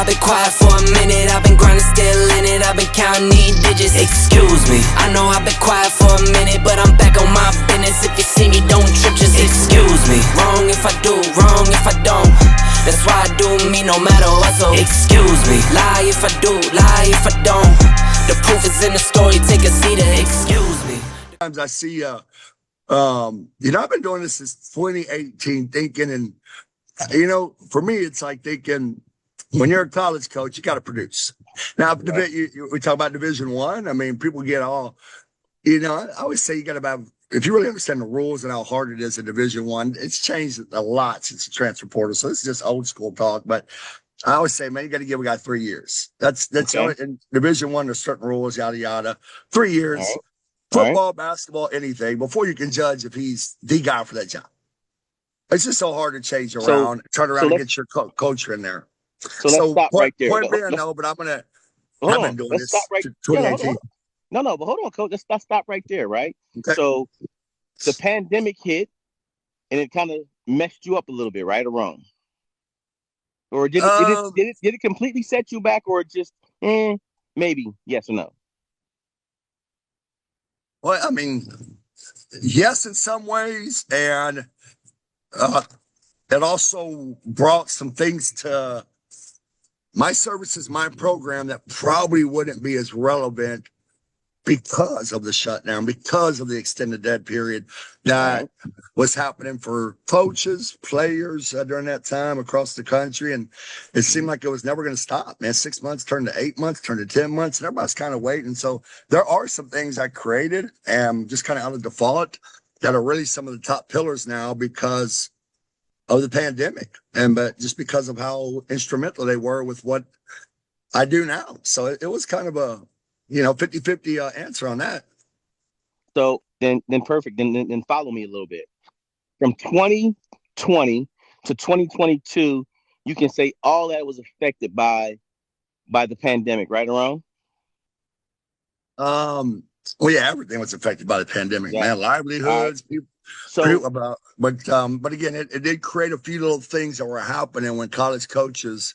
I've been quiet for a minute, I've been grinding, still in it, I've been counting these digits. Excuse me, I know I've been quiet for a minute, but I'm back on my business. If you see me, don't trip, just excuse me. Wrong if I do, wrong if I don't. That's why I do me no matter what, so excuse me. Lie if I do, lie if I don't. The proof is in the story, take a seat and excuse me. Sometimes I see, I've been doing this since 2018, thinking, and, for me, it's like thinking, when you're a college coach, you got to produce. Now, we talk about Division I. I mean, people get all, I always say you got to have, if you really understand the rules and how hard it is in Division I, it's changed a lot since the transfer portal. So this is just old school talk, but I always say, man, you got to give a guy 3 years. That's okay. In Division I, there's certain rules, yada, yada. 3 years, football, basketball, anything, before you can judge if he's the guy for that job. It's just so hard to change around, turn around and get your coach in there. So let's stop right there. Point being, no, but I've been doing this stop right, 2018. No, but hold on, Coach. Let's stop right there, right? Okay. So the pandemic hit, and it kind of messed you up a little bit, right or wrong? Or did it completely set you back, or just maybe yes or no? Well, I mean, yes, in some ways, and it also brought some things to my services, my program that probably wouldn't be as relevant because of the shutdown, because of the extended dead period that was happening for coaches, players during that time across the country. And it seemed like it was never going to stop, man. 6 months turned to 8 months, turned to 10 months, and everybody's kind of waiting. So there are some things I created and just kind of out of default that are really some of the top pillars now because of the pandemic, but just because of how instrumental they were with what I do now. So it was kind of a 50-50 answer on that. So then perfect. Then follow me a little bit. From 2020 to 2022, you can say all that was affected by the pandemic, right or wrong? Well, yeah, everything was affected by the pandemic, man. Livelihoods, people. But again, it did create a few little things that were happening when college coaches,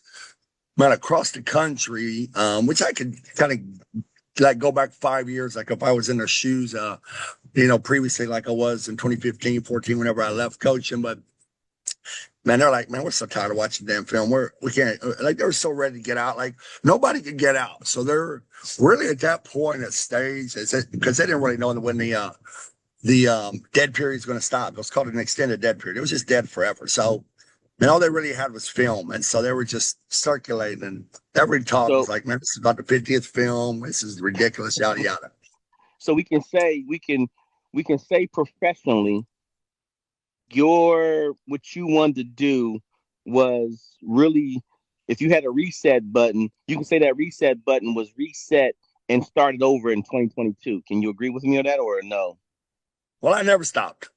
man, across the country, which I could kind of like go back 5 years, like if I was in their shoes, previously, like I was in 2015, 14, whenever I left coaching. But man, they're like, man, we're so tired of watching damn film. We can't, like, they were so ready to get out. Like, nobody could get out. So they're really at that point at stage, because they didn't really know when the dead period is going to stop. It was called an extended dead period. It was just dead forever. So, man, all they really had was film. And so they were just circulating. And every talk was like, man, this is about the 50th film. This is ridiculous, yada, yada. So we can say professionally, what you wanted to do was really, if you had a reset button, you can say that reset button was reset and started over in 2022. Can you agree with me on that or no? Well, I never stopped.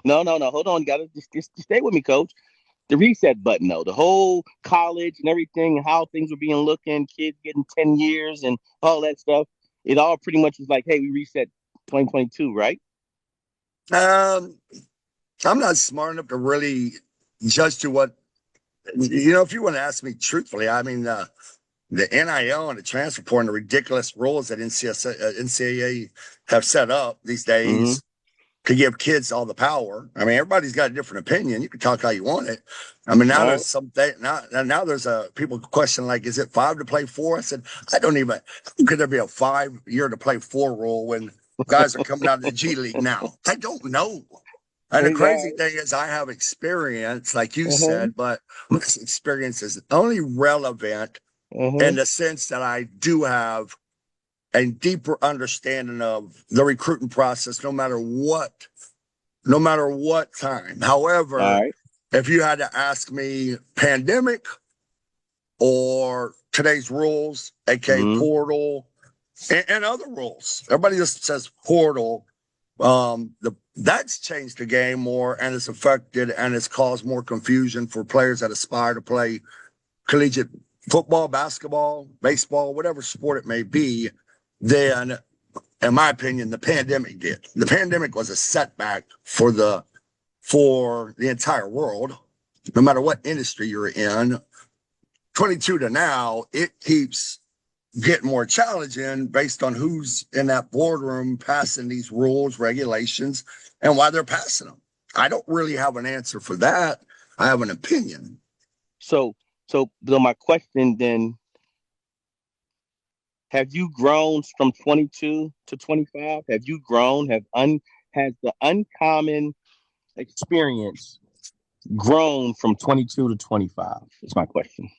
No. Hold on. You got to just stay with me, Coach. The reset button, though, the whole college and everything, how things were being looking, kids getting 10 years and all that stuff. It all pretty much was like, hey, we reset 2022, right? I'm not smart enough to really judge to what, if you want to ask me truthfully, I mean, the NIL and the transfer portal and the ridiculous rules that NCAA have set up these days to give kids all the power. I mean, everybody's got a different opinion. You can talk how you want it. I mean, now there's something, now there's people question, like, is it 5 to play 4? I said, how could there be a 5-year to play 4 rule when guys are coming out of the G League now? I don't know. And the crazy thing is I have experience, like you said, but my experience is only relevant in the sense that I do have a deeper understanding of the recruiting process, no matter what time. However, if you had to ask me pandemic or today's rules, aka portal, and other rules, everybody just says portal. That's changed the game more, and it's affected and it's caused more confusion for players that aspire to play collegiate football, basketball, baseball, whatever sport it may be, than, in my opinion, the pandemic did. The pandemic was a setback for the entire world, no matter what industry you're in. 22 to now, it keeps getting more challenging based on who's in that boardroom passing these rules, regulations, and why they're passing them. I don't really have an answer for that. I have an opinion. So my question then, have you grown from 22 to 25? Have you grown? Has the uncommon experience grown from 22 to 25? Is my question.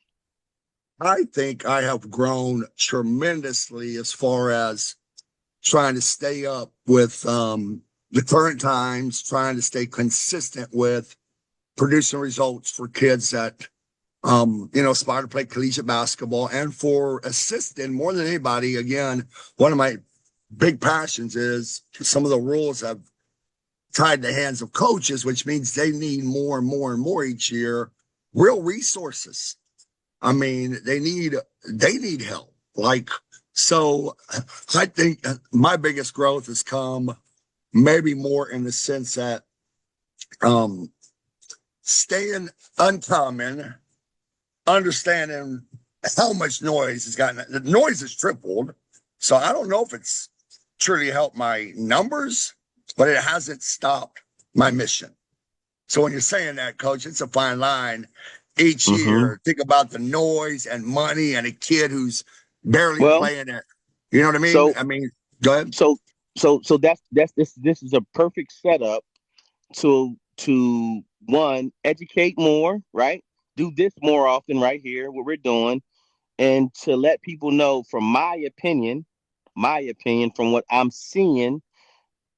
I think I have grown tremendously as far as trying to stay up with the current times, trying to stay consistent with producing results for kids that aspire to play collegiate basketball, and for assisting more than anybody. Again, one of my big passions is some of the rules have tied the hands of coaches, which means they need more and more and more each year, real resources. I mean, they need help. So I think my biggest growth has come maybe more in the sense that staying uncommon, understanding how much noise has gotten. The noise has tripled. So I don't know if it's truly helped my numbers, but it hasn't stopped my mission. So when you're saying that, Coach, it's a fine line. Each year, think about the noise and money and a kid who's barely playing it. You know what I mean? Go ahead. So that's this is a perfect setup to one, educate more, right? Do this more often right here, what we're doing, and to let people know, from my opinion, from what I'm seeing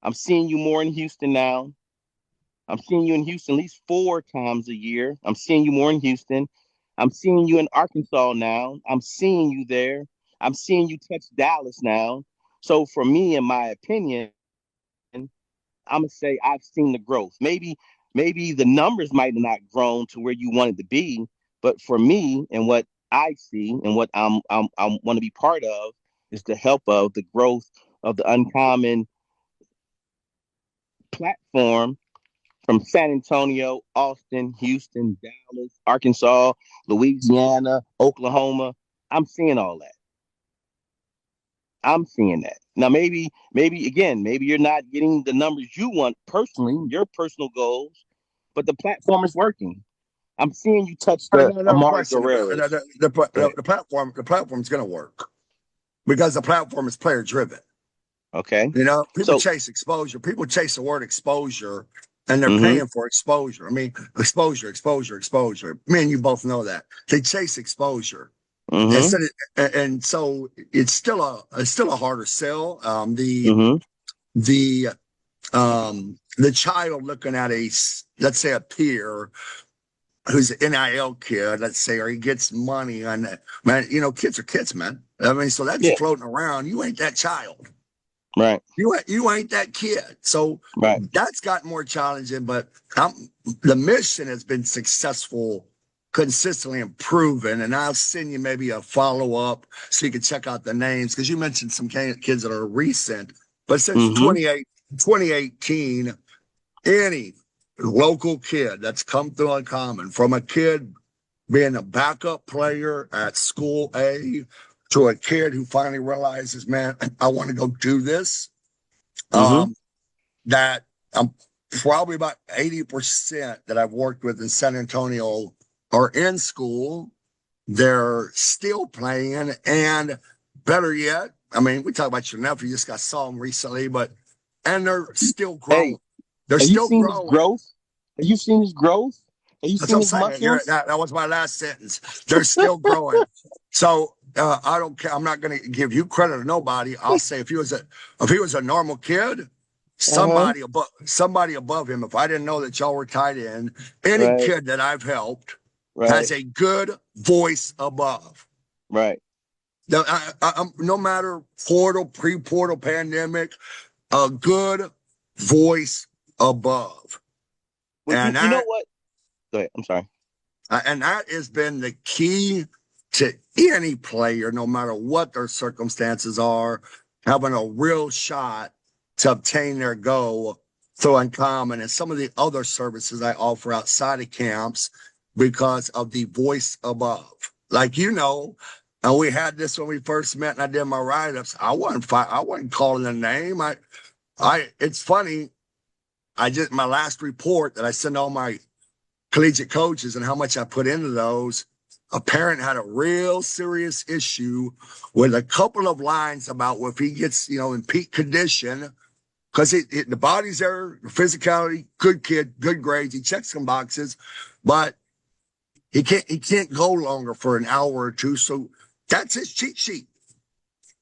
you more in Houston now. I'm seeing you in Houston at least 4 times a year. I'm seeing you more in Houston. I'm seeing you in Arkansas now. I'm seeing you there. I'm seeing you touch Dallas now. So for me, in my opinion, I'm gonna say I've seen the growth. Maybe the numbers might have not grown to where you wanted to be, but for me and what I see and what I want to be part of is the help of the growth of the Uncommon platform from San Antonio, Austin, Houston, Dallas, Arkansas, Louisiana, Oklahoma. I'm seeing all that. I'm seeing that. Now, maybe you're not getting the numbers you want personally, your personal goals, but the platform is working. I'm seeing you touch the Amari Guerrero. The platform's going to work because the platform is player driven. Okay. People chase exposure. People chase the word exposure, and they're paying for exposure. I mean, exposure. Me and you both know that. They chase exposure. And so it's still a harder sell. The child looking at let's say a peer who's an NIL kid, let's say, or he gets money on that, man, kids are kids, man. I mean, so that's floating around. You ain't that child. Right. You ain't that kid. So that's got more challenging, but the mission has been successful, consistently improving. And I'll send you maybe a follow-up so you can check out the names, because you mentioned some kids that are recent. But since 2018, any local kid that's come through Uncommon, from a kid being a backup player at school A to a kid who finally realizes, man, I want to go do this, that I'm probably about 80% that I've worked with in San Antonio are in school. They're still playing, and better yet, I mean, we talk about your nephew, you just got saw him recently, and they're still growing. They're still growing. Have you seen his growth? Have you seen his muscles? That was my last sentence. They're still growing. So I don't care. I'm not going to give you credit to nobody. I'll say if he was a normal kid, somebody above him. If I didn't know that y'all were tied in, any kid that I've helped has a good voice above. Right. No matter pre-portal pandemic, a good voice above. Well, and you know what? Go ahead. I'm sorry. And that has been the key to any player, no matter what their circumstances are, having a real shot to obtain their goal through Uncommon and some of the other services I offer outside of camps because of the voice above. like, and we had this when we first met and I did my write-ups. I wasn't calling a name. It's funny. My last report that I send all my collegiate coaches and how much I put into those, a parent had a real serious issue with a couple of lines about if he gets, in peak condition, because the body's there, physicality, good kid, good grades, he checks some boxes, but he can't go longer for an hour or two. So that's his cheat sheet.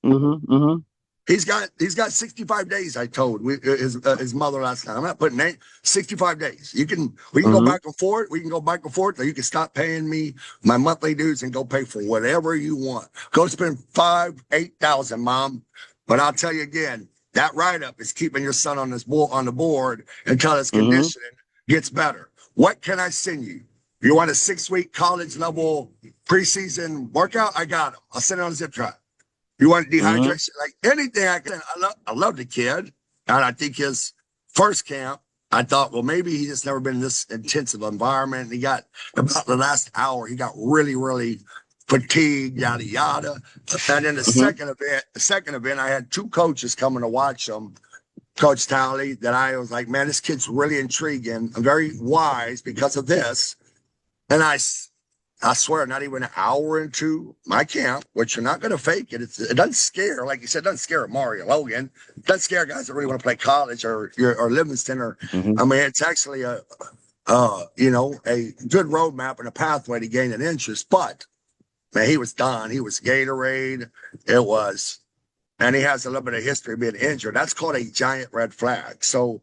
Mm-hmm. Mm-hmm. He's got 65 days. I told his mother last night. I'm not putting 65 days. We can go back and forth. We can go back and forth. Or you can stop paying me my monthly dues and go pay for whatever you want. Go spend $8,000, Mom. But I'll tell you again, that write-up is keeping your son on the board until his conditioning gets better. What can I send you? You want a 6-week college level preseason workout? I got him. I'll send it on a zip drive. You want dehydration? Like anything I can. I love the kid. And I think his first camp, I thought, well, maybe he just never been in this intensive environment. And he got about the last hour, he got really, really fatigued, yada, yada. And then the second event, I had 2 coaches coming to watch him. Coach Talley, that I was like, man, this kid's really intriguing and very wise because of this. And I swear, not even an hour into my camp, which you're not going to fake it. It doesn't scare, like you said, it doesn't scare Mario Logan. It doesn't scare guys that really want to play college or Livingston. I mean, it's actually a good roadmap and a pathway to gain an interest. But man, he was done. He was Gatorade. And he has a little bit of history of being injured. That's called a giant red flag. So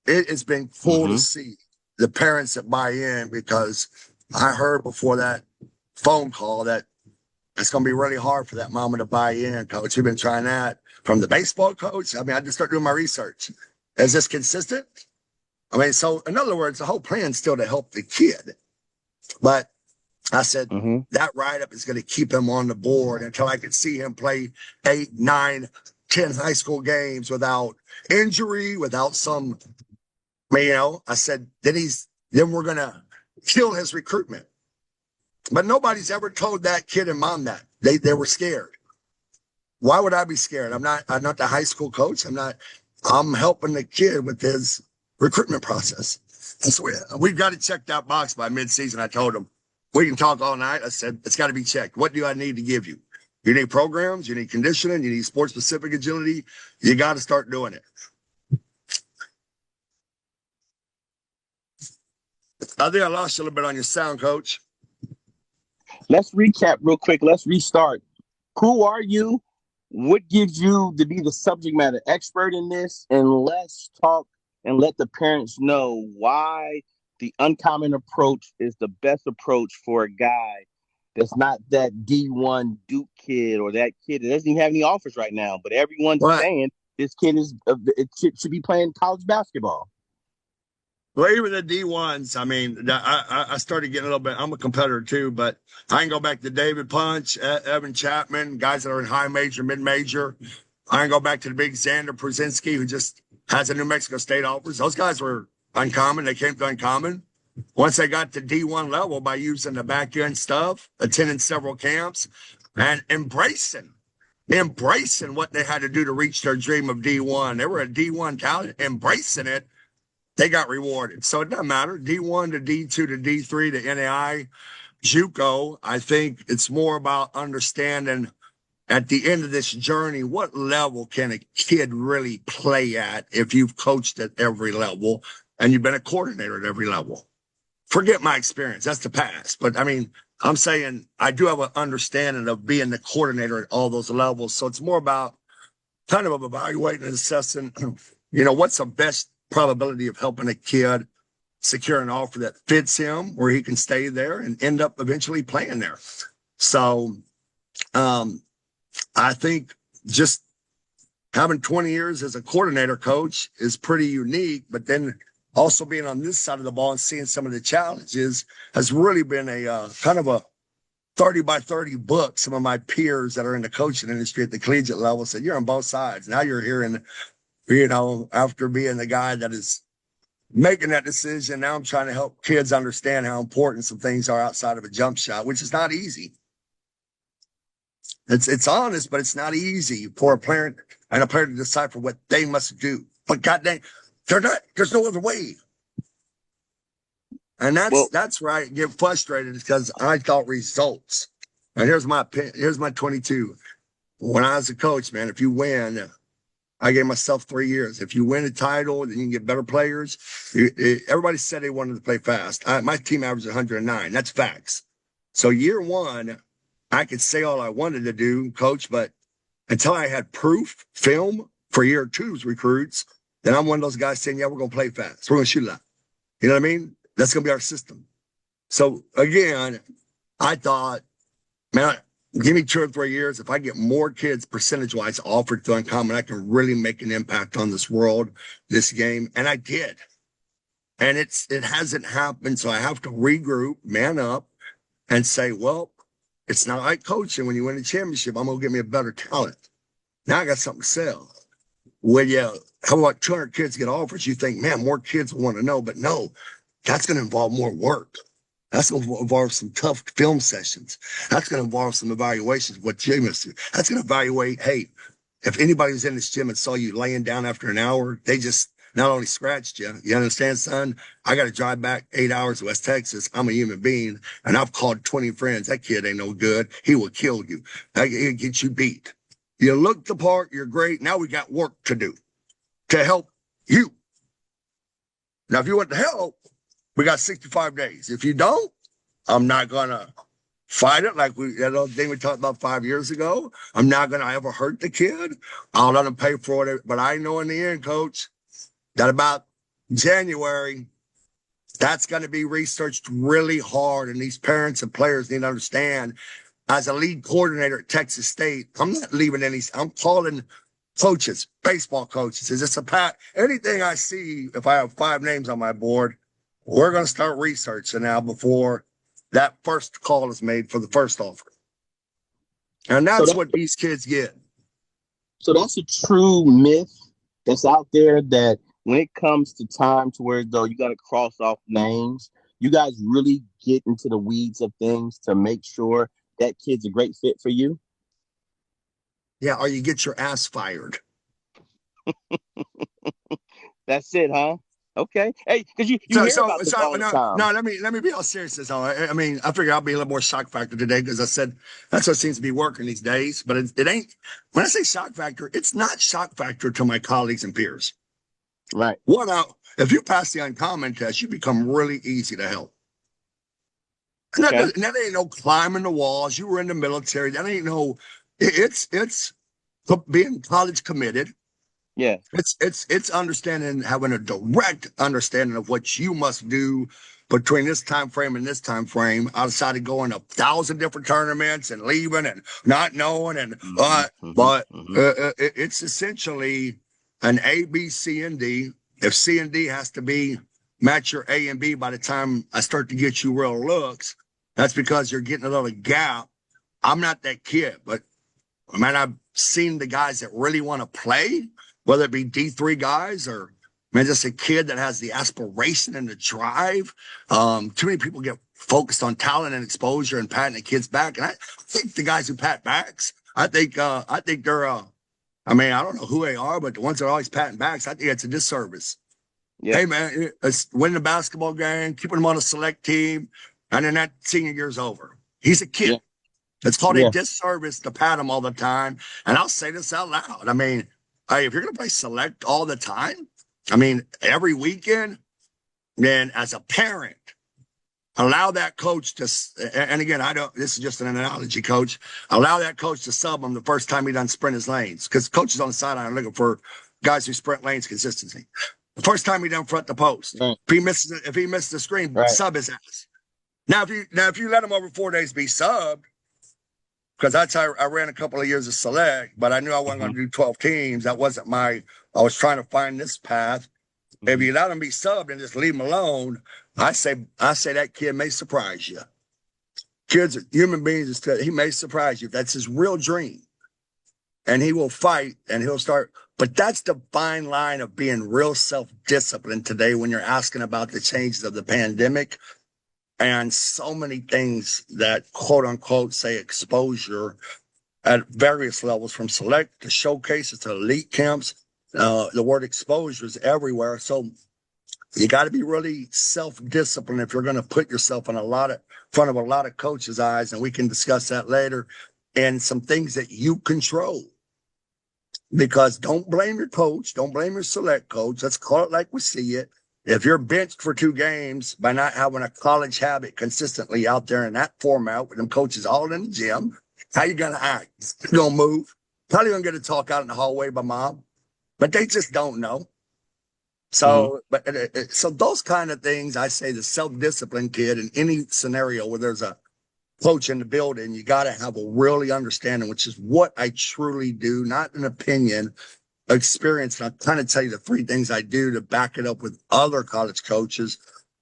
it's been cool to see the parents that buy in, because I heard before that phone call that it's going to be really hard for that mama to buy in, Coach. You've been trying that from the baseball coach. I mean, I just started doing my research. Is this consistent? I mean, so in other words, the whole plan's still to help the kid. But I said that write-up is going to keep him on the board until I could see him play 8, 9, 10 high school games without injury, without some, I said, then we're going to kill his recruitment. But nobody's ever told that kid and mom that. They were scared. Why would I be scared? I'm not the high school coach. I'm helping the kid with his recruitment process. So we've got to check that box by midseason. I told him, we can talk all night. I said, it's got to be checked. What do I need to give you? You need programs, you need conditioning, you need sport specific agility. You got to start doing it. I think I lost you a little bit on your sound, Coach. Let's recap real quick. Let's restart. Who are you? What gives you to be the subject matter expert in this? And let's talk and let the parents know why the uncommon approach is the best approach for a guy that's not that D1 Duke kid or that kid that doesn't even have any offers right now. But everyone's saying this kid should be playing college basketball. Well, even the D1s, I mean, I started getting a little bit, I'm a competitor too, but I can go back to David Punch, Evan Chapman, guys that are in high major, mid-major. I can go back to the big Xander Brzezinski, who just has a New Mexico State offers. Those guys were uncommon. They came to uncommon. Once they got to D1 level by using the back end stuff, attending several camps, and embracing what they had to do to reach their dream of D1. They were a D1 talent, embracing it. They got rewarded. So it doesn't matter. D1 to D2 to D3 to NAI, JUCO. I think it's more about understanding at the end of this journey, what level can a kid really play at if you've coached at every level and you've been a coordinator at every level. Forget my experience. That's the past. But I mean, I'm saying I do have an understanding of being the coordinator at all those levels. So it's more about kind of evaluating and assessing, what's the best probability of helping a kid secure an offer that fits him where he can stay there and end up eventually playing there. So I think just having 20 years as a coordinator coach is pretty unique, but then also being on this side of the ball and seeing some of the challenges has really been a kind of a 30 by 30 book. Some of my peers that are in the coaching industry at the collegiate level said, you're on both sides. Now you're hearing, after being the guy that is making that decision. Now I'm trying to help kids understand how important some things are outside of a jump shot, which is not easy. It's honest, but it's not easy for a parent and a player to decipher what they must do. But goddamn, there's no other way. And that's where I get frustrated, because I thought results. And here's my 22. When I was a coach, man, if you win, I gave myself 3 years. If you win a title, then you can get better players. Everybody said they wanted to play fast. My team averaged 109. That's facts. So year one, I could say all I wanted to do, coach, but until I had proof, film for year two's recruits, then I'm one of those guys saying, yeah, we're going to play fast. We're going to shoot a lot. You know what I mean? That's going to be our system. So again, I thought, man, give me 2 or 3 years. If I get more kids percentage-wise offered to Uncommon, I can really make an impact on this world, this game. And I did. And it hasn't happened. So I have to regroup, man up, and say, well, it's not like coaching. When you win a championship, I'm going to get me a better talent. Now I got something to sell. When how about 200 kids get offers? You think, man, more kids want to know. But no, that's going to involve more work. That's going to involve some tough film sessions. That's going to involve some evaluations of what gym is. That's going to evaluate, hey, if anybody was in this gym and saw you laying down after an hour, they just not only scratched you. You understand, son? I got to drive back 8 hours to West Texas. I'm a human being, and I've called 20 friends. That kid ain't no good. He will kill you. He'll get you beat. You look the part. You're great. Now we got work to do to help you. Now, if you want to help, we got 65 days. If you don't, I'm not going to fight it like that thing we talked about 5 years ago. I'm not going to ever hurt the kid. I'll let him pay for it. But I know in the end, coach, that about January, that's going to be researched really hard. And these parents and players need to understand, as a lead coordinator at Texas State, I'm not leaving I'm calling coaches, baseball coaches. Is this anything I see, if I have 5 names on my board, we're going to start researching now before that first call is made for the first offer. And that's what these kids get. So that's a true myth that's out there, that when it comes to time to where, though, you got to cross off names, you guys really get into the weeds of things to make sure that kid's a great fit for you? Yeah, or you get your ass fired. That's it, huh? Okay. Hey, because you hear about this all the time. No, let me be all serious. I mean, I figure I'll be a little more shock factor today, because I said that's what seems to be working these days. But it ain't. When I say shock factor, it's not shock factor to my colleagues and peers. Right. If you pass the uncommon test, you become really easy to help. And that ain't no climbing the walls. You were in the military. That ain't no. It's being college committed. Yeah. It's understanding, having a direct understanding of what you must do between this time frame and this time frame, outside of going 1,000 different tournaments and leaving and not knowing. And it's essentially an A, B, C, and D. If C and D has to match your A and B by the time I start to get you real looks, that's because you're getting a little gap. I'm not that kid, but man, I've seen the guys that really want to play, whether it be D3 guys or, man, just a kid that has the aspiration and the drive. Too many people get focused on talent and exposure and patting the kids back. And I think the guys who pat backs, I think they're, I don't know who they are, but the ones that are always patting backs, I think it's a disservice. Yeah. Hey, man, it's winning a basketball game, keeping him on a select team, and then that senior year's over. He's a kid. Yeah. It's called a disservice to pat him all the time. And I'll say this out loud. I mean, hey, if you're going to play select all the time, every weekend, then as a parent, allow that coach to, and again, this is just an analogy, coach, allow that coach to sub him the first time he done sprint his lanes. Because coaches on the sideline are looking for guys who sprint lanes consistency. The first time he done front the post. Right. If he misses the screen, right, sub his ass. Now, if you let him over 4 days be subbed, because that's how I ran a couple of years of select, but I knew I wasn't going to do 12 teams. That wasn't I was trying to find this path. If you let him be subbed and just leave him alone, I say that kid may surprise you. Kids are human beings. He may surprise you if that's his real dream. and he will fight and he'll start. But that's the fine line of being real self-disciplined today when you're asking about the changes of the pandemic and so many things that quote unquote say exposure at various levels from select to showcases to elite camps. The word exposure is everywhere. So you got to be really self-disciplined if you're going to put yourself in front of a lot of coaches' eyes, and we can discuss that later, and some things that you control. Because don't blame your coach, don't blame your select coach. Let's call it like we see it. If you're benched for 2 games by not having a college habit consistently out there in that format with them coaches all in the gym, how you going to act? You going to move? Probably going to get a talk out in the hallway by mom, but they just don't know. So, so those kind of things, I say the self-disciplined kid in any scenario where there's a coach in the building, you got to have a really understanding, which is what I truly do, not an opinion, experience. And I'll kind of tell you the 3 things I do to back it up with other college coaches,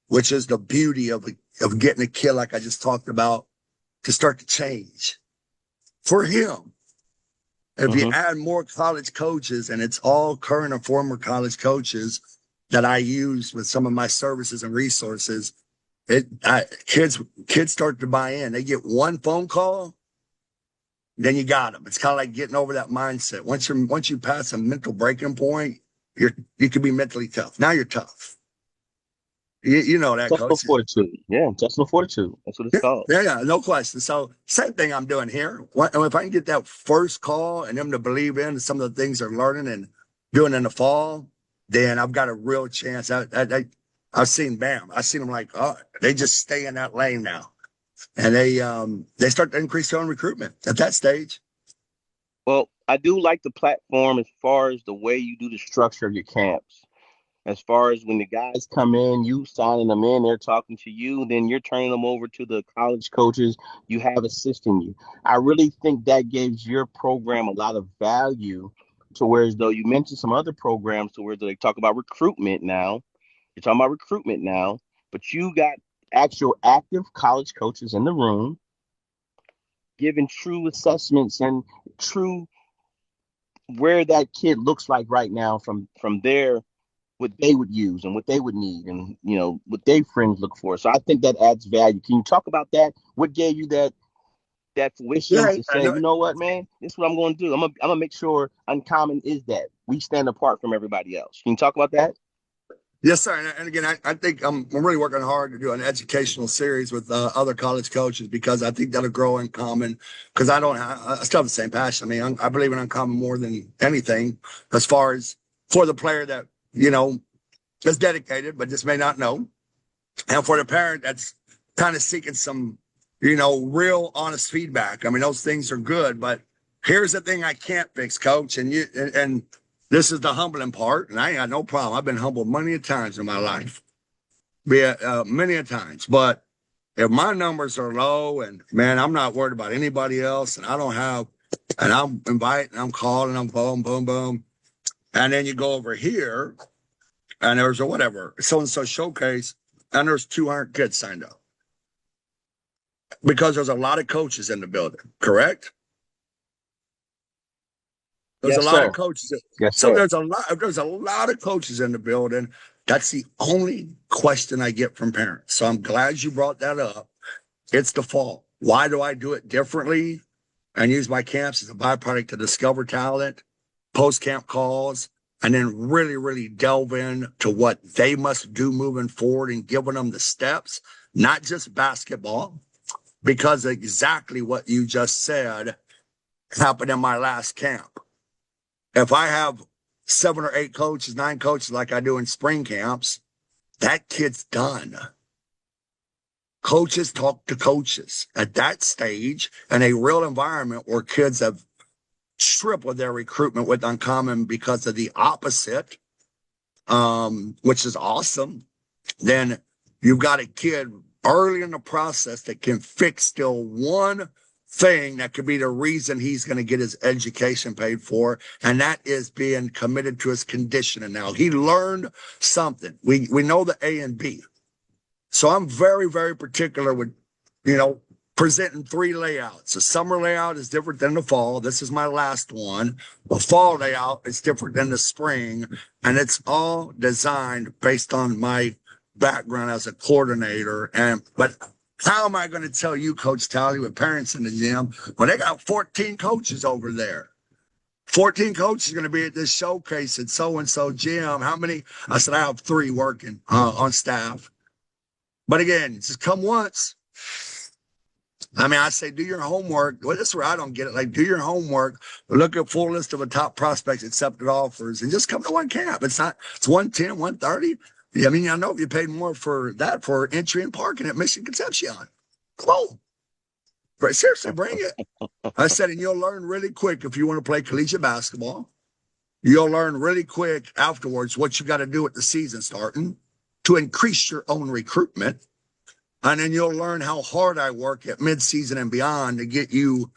which is the beauty of getting a kid like I just talked about to start to change for him. If you add more college coaches, and it's all current and former college coaches that I use with some of my services and resources, kids start to buy in. They get one phone call, then you got them. It's kind of like getting over that mindset. Once you pass a mental breaking point, you can be mentally tough. Now you're tough. You know that, Intestinal coach. fortitude. Yeah, intestinal fortitude. That's what it's called. Yeah, no question. So same thing I'm doing here. If I can get that first call and them to believe in some of the things they're learning and doing in the fall, then I've got a real chance. I've seen them like, oh, they just stay in that lane now. And they start to increase their own recruitment at that stage. Well, I do like the platform as far as the way you do the structure of your camps. As far as when the guys come in, you signing them in, they're talking to you, then you're turning them over to the college coaches you have assisting you. I really think that gives your program a lot of value to whereas though you mentioned some other programs to where they talk about recruitment now. You're talking about recruitment now, but you got actual active college coaches in the room giving true assessments and true where that kid looks like right now from their what they would use and what they would need and what their friends look for. So I think that adds value. Can you talk about that? What gave you that fruition to say, you know what, man, this is what I'm going to do. I'm gonna make sure Uncommon is that we stand apart from everybody else. Can you talk about that? Yes, sir. And again, I think I'm really working hard to do an educational series with other college coaches because I think that'll grow Uncommon. Because I still have the same passion. I mean, I believe in Uncommon more than anything as far as for the player that is dedicated, but just may not know. And for the parent that's kind of seeking some, real honest feedback. I mean, those things are good, but here's the thing I can't fix, coach. And this is the humbling part. And I ain't got no problem. I've been humbled many a times in my life. Many a times. But if my numbers are low and man, I'm not worried about anybody else and I'm inviting, I'm calling, I'm boom, boom, boom. And then you go over here and there's a whatever, so-and-so showcase, and there's 200 kids signed up. Because there's a lot of coaches in the building, correct? There's a lot of coaches. Yes, so sir. there's a lot of coaches in the building. That's the only question I get from parents. So I'm glad you brought that up. It's the fall. Why do I do it differently and use my camps as a byproduct to discover talent, post-camp calls, and then really, really delve in to what they must do moving forward and giving them the steps, not just basketball, because exactly what you just said happened in my last camp. If I have 7 or 8 coaches, 9 coaches like I do in spring camps, that kid's done. Coaches talk to coaches at that stage in a real environment where kids have tripled their recruitment with Uncommon because of the opposite, which is awesome. Then you've got a kid early in the process that can fix still one thing that could be the reason he's going to get his education paid for, and that is being committed to his conditioning. Now, he learned something. We know the A and B. So I'm very, very particular with, presenting 3 layouts. The summer layout is different than the fall. This is my last one. The fall layout is different than the spring, and it's all designed based on my background as a coordinator. But how am I going to tell you, Coach Tally, with parents in the gym, when they got 14 coaches over there? 14 coaches going to be at this showcase at so-and-so gym. How many? I said, I have 3 working on staff. But again, just come once. I mean, I say, do your homework. Well, this is where I don't get it. Like, do your homework. Look at full list of the top prospects accepted offers and just come to one camp. It's 110, 130. I mean, I know if you paid more for that for entry and parking at Mission Concepcion. Come on. But seriously, bring it. I said, and you'll learn really quick if you want to play collegiate basketball. You'll learn really quick afterwards what you got to do at the season starting to increase your own recruitment. And then you'll learn how hard I work at midseason and beyond to get you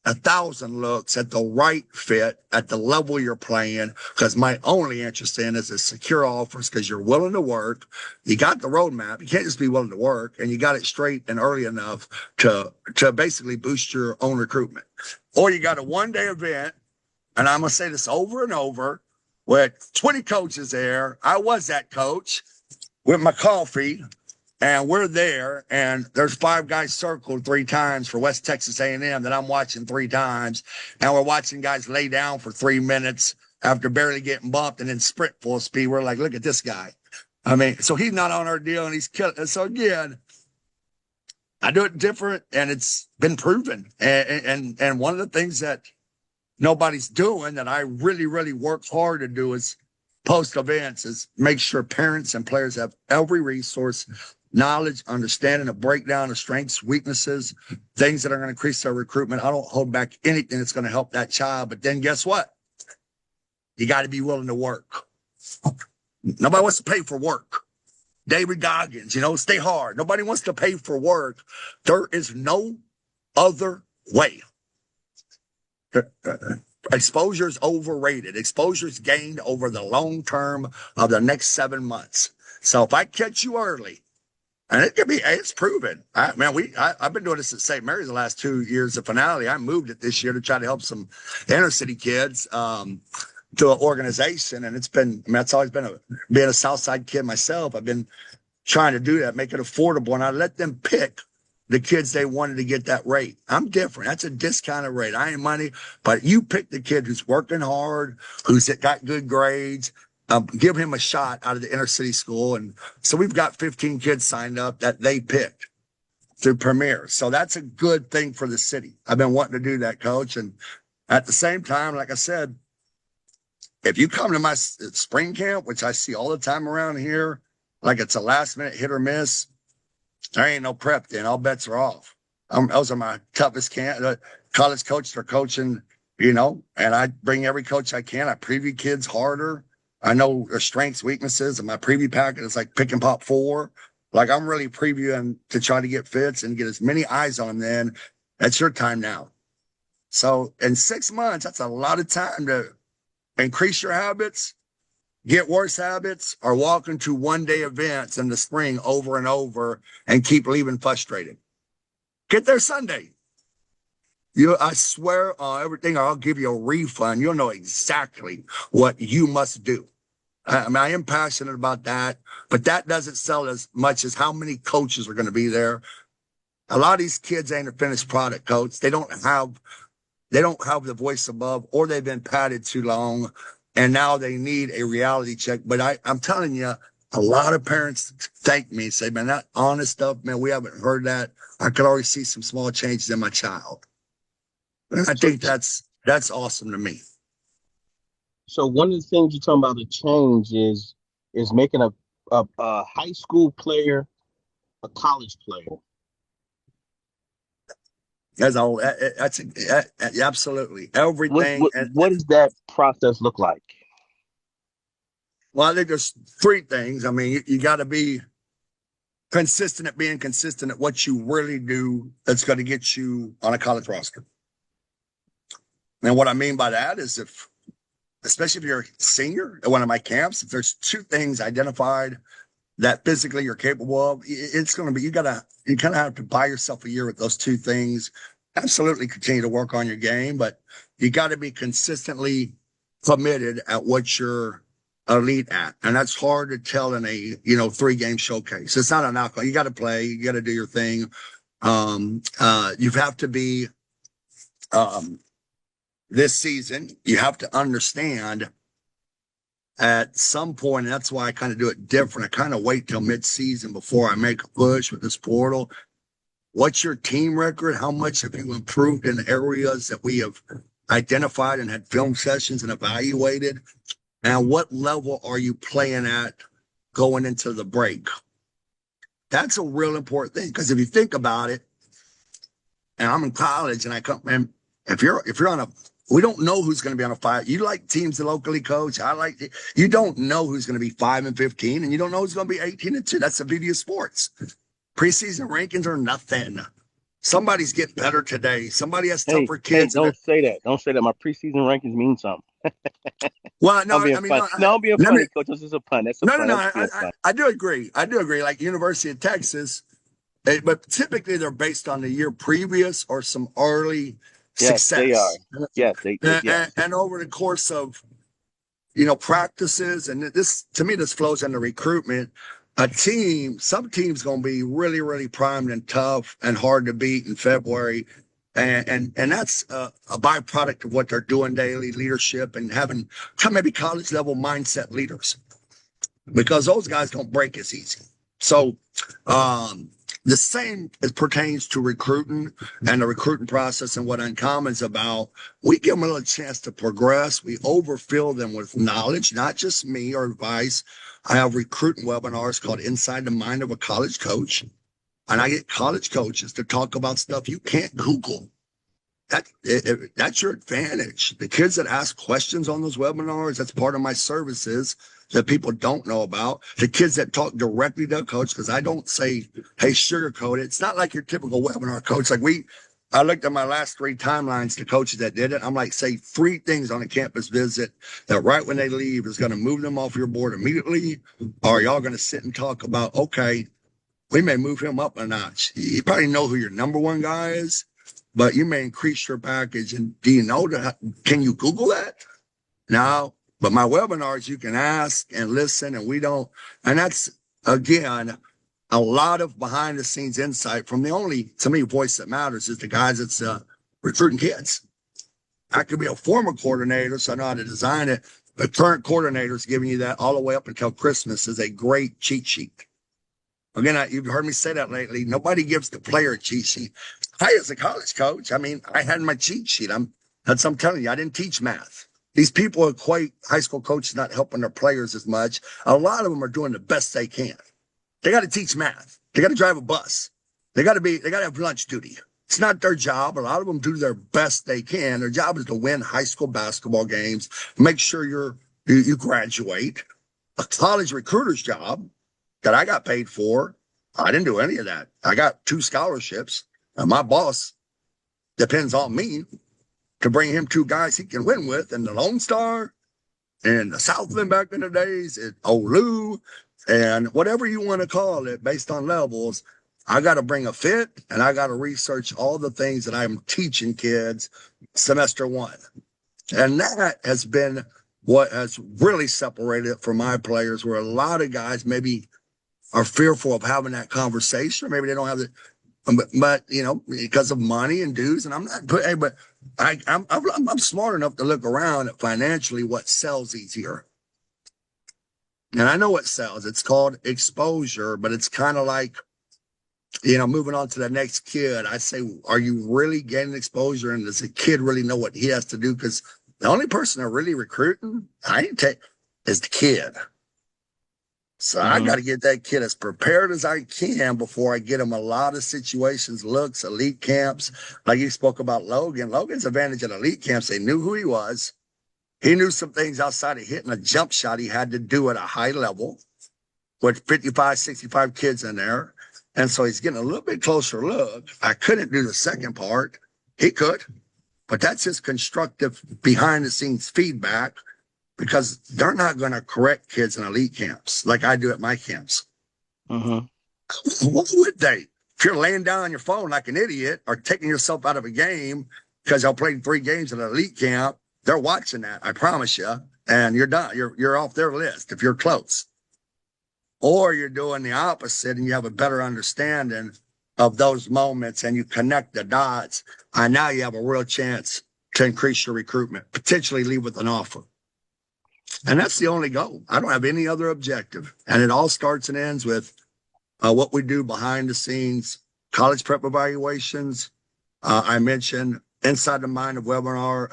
1,000 looks at the right fit at the level you're playing. Because my only interest in is a secure offers because you're willing to work. You got the roadmap. You can't just be willing to work, and you got it straight and early enough to basically boost your own recruitment. Or you got a one-day event, and I'm going to say this over and over, with 20 coaches there. I was that coach with my coffee. And we're there, and there's 5 guys circled 3 times for West Texas A&M that I'm watching 3 times. And we're watching guys lay down for 3 minutes after barely getting bumped and then sprint full speed. We're like, look at this guy. I mean, so he's not on our deal, and he's killing. So again, I do it different, and it's been proven. And one of the things that nobody's doing that I really, really work hard to do is post events is make sure parents and players have every resource, knowledge, understanding, a breakdown of strengths, weaknesses, things that are going to increase their recruitment. I don't hold back anything that's going to help that child. But then guess what? You got to be willing to work. Nobody wants to pay for work. David Goggins, stay hard. Nobody wants to pay for work. There is no other way. Exposure is overrated. Exposure is gained over the long term of the next 7 months. So if I catch you early, and it's proven. I've been doing this at St. Mary's the last 2 years of finale. I moved it this year to try to help some inner city kids to an organization. And that's always been being a Southside kid myself. I've been trying to do that, make it affordable. And I let them pick the kids they wanted to get that rate. I'm different. That's a discounted rate. I ain't money, but you pick the kid who's working hard, who's got good grades. Give him a shot out of the inner city school. And so we've got 15 kids signed up that they picked through Premier. So that's a good thing for the city. I've been wanting to do that, Coach. And at the same time, like I said, if you come to my spring camp, which I see all the time around here, like it's a last minute hit or miss, there ain't no prep then. All bets are off. Those are my toughest camp. College coaches are coaching, and I bring every coach I can. I preview kids harder. I know their strengths, weaknesses, and my preview packet is like pick and pop 4. Like I'm really previewing to try to get fits and get as many eyes on them then. That's your time now. So in 6 months, that's a lot of time to increase your habits, get worse habits, or walk into one-day events in the spring over and and keep leaving frustrated. Get there Sunday. I swear on everything, I'll give you a refund. You'll know exactly what you must do. I am passionate about that, but that doesn't sell as much as how many coaches are going to be there. A lot of these kids ain't a finished product, Coach. They don't have the voice above, or they've been padded too long, and now they need a reality check. But I'm telling you, a lot of parents thank me and say, man, that honest stuff, man, we haven't heard that. I could already see some small changes in my child. And I think that's awesome to me. So one of the things you're talking about the change is making a high school player a college player. That's absolutely everything. What does that process look like? Well, I think there's 3 things. I mean, you got to be consistent at being consistent at what you really do. That's going to get you on a college roster. And what I mean by that is especially if you're a senior at one of my camps, if there's 2 things identified that physically you're capable of, it's going to be, you kind of have to buy yourself a year with those two things. Absolutely continue to work on your game, but you got to be consistently committed at what you're elite at. And that's hard to tell in a, 3-game showcase. It's not an alcohol. You got to play, you got to do your thing. You have to be, this season, you have to understand at some point, and that's why I kind of do it different. I kind of wait till mid-season before I make a push with this portal. What's your team record? How much have you improved in areas that we have identified and had film sessions and evaluated? And what level are you playing at going into the break? That's a real important thing, because if you think about it, and I'm in college and I come, and if you're on a, we don't know who's going to be on a 5. You like teams that locally coach. You don't know who's going to be 5-15, and you don't know who's going to be 18-2. That's the beauty of sports. Preseason rankings are nothing. Somebody's getting better today. Somebody has tougher kids. Hey, don't say that. Don't say that. My preseason rankings mean something. Well, no, I'm being funny, coach. This is a pun. That's a pun. I do agree. Like University of Texas, but typically they're based on the year previous or some early success. They are. Yes, they and over the course of practices, and this, to me, this flows into recruitment. Some teams going to be really, really primed and tough and hard to beat in February. And that's a byproduct of what they're doing daily, leadership, and having maybe college level mindset leaders, because those guys don't break as easy. So the same pertains to recruiting and the recruiting process, and what Uncommon's about. We give them a little chance to progress. We overfill them with knowledge, not just me or advice. I have recruiting webinars called Inside the Mind of a College Coach. And I get college coaches to talk about stuff you can't Google. That's your advantage. The kids that ask questions on those webinars, that's part of my services that people don't know about. The kids that talk directly to a coach, because I don't say, hey, sugarcoat it. It's not like your typical webinar coach. I looked at my last 3 timelines to coaches that did it. I'm like, say 3 things on a campus visit that right when they leave is going to move them off your board immediately. Or y'all going to sit and talk about, okay, we may move him up a notch. You probably know who your number 1 guy is, but you may increase your package. And do you know that? Can you Google that? No, but my webinars, you can ask and listen, and we don't. And that's, again, a lot of behind the scenes insight from the only, to me, voice that matters is the guys that's recruiting kids. I could be a former coordinator, so I know how to design it, but current coordinators giving you that all the way up until Christmas is a great cheat sheet. Again, you've heard me say that lately. Nobody gives the player a cheat sheet. I, as a college coach, I had my cheat sheet. I'm telling you, I didn't teach math. These people equate high school coaches not helping their players as much. A lot of them are doing the best they can. They got to teach math. They got to drive a bus. They got to have lunch duty. It's not their job. A lot of them do their best they can. Their job is to win high school basketball games, make sure you graduate. A college recruiter's job that I got paid for, I didn't do any of that. I got 2 scholarships, and my boss depends on me to bring him 2 guys he can win with, and the Lone Star and the Southland back in the days, and Olu, and whatever you want to call it based on levels. I got to bring a fit, and I got to research all the things that I'm teaching kids semester 1. And that has been what has really separated it from my players, where a lot of guys maybe are fearful of having that conversation, or maybe they don't have it, but because of money and dues. And I'm not, but I'm smart enough to look around at financially what sells easier. And I know what sells. It's called exposure, but it's kind of like, moving on to the next kid. I say, are you really getting exposure? And does the kid really know what he has to do? Because the only person they're really recruiting, is the kid. So I got to get that kid as prepared as I can before I get him a lot of situations, looks, elite camps. Like you spoke about Logan. Logan's advantage at elite camps, they knew who he was. He knew some things outside of hitting a jump shot he had to do at a high level with 55, 65 kids in there. And so he's getting a little bit closer look. I couldn't do the second part. He could, but that's his constructive behind the scenes feedback, because they're not going to correct kids in elite camps like I do at my camps. Mm-hmm. What would they? If you're laying down on your phone like an idiot or taking yourself out of a game because y'all played 3 games at an elite camp, they're watching that. I promise you. And you're done. You're off their list if you're close. Or you're doing the opposite and you have a better understanding of those moments and you connect the dots. And now you have a real chance to increase your recruitment, potentially leave with an offer. And that's the only goal. I don't have any other objective. And it all starts and ends with what we do behind the scenes, college prep evaluations. I mentioned Inside the Mind of webinar,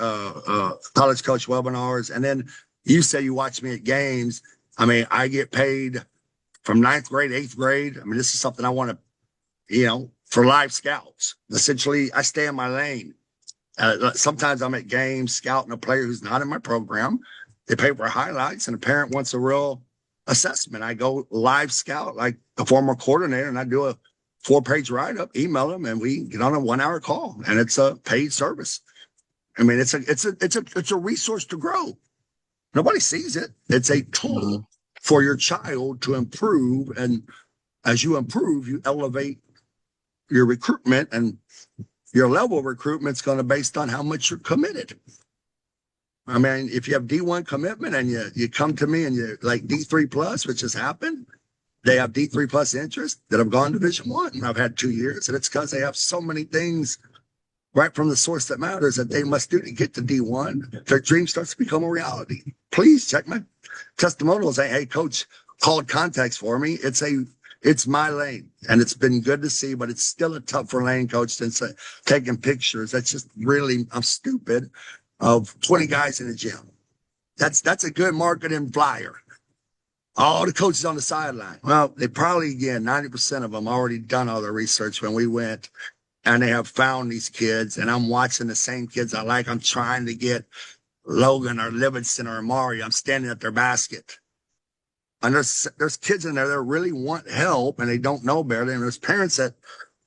college coach webinars. And then you say you watch me at games. I mean, I get paid from 9th grade, 8th grade. I mean, this is something I want to, for live scouts. Essentially, I stay in my lane. Sometimes I'm at games scouting a player who's not in my program. They pay for highlights, and a parent wants a real assessment. I go live scout like a former coordinator, and I do a 4-page write-up, email them, and we get on a 1-hour call, and it's a paid service. I mean, it's a resource to grow. Nobody sees it. It's a tool for your child to improve, and as you improve, you elevate your recruitment, and your level of recruitment is going to be based on how much you're committed. I mean, if you have D1 commitment and you come to me and you're like D3 plus, which has happened, they have D3 plus interest that have gone to Division I. And I've had 2 years, and it's because they have so many things right from the source that matters that they must do to get to D1. Their dream starts to become a reality. Please check my testimonials. Hey, coach called contacts for me. It's my lane, and it's been good to see, but it's still a tougher lane, coach, than taking pictures. That's just really, I'm stupid, of 20 guys in the gym. That's a good marketing flyer. All the coaches on the sideline. Well, they probably, again, 90% of them already done all their research when we went, and they have found these kids, and I'm watching the same kids I like. I'm trying to get Logan or Livingston or Amari. I'm standing at their basket. And there's kids in there that really want help, and they don't know better. And there's parents that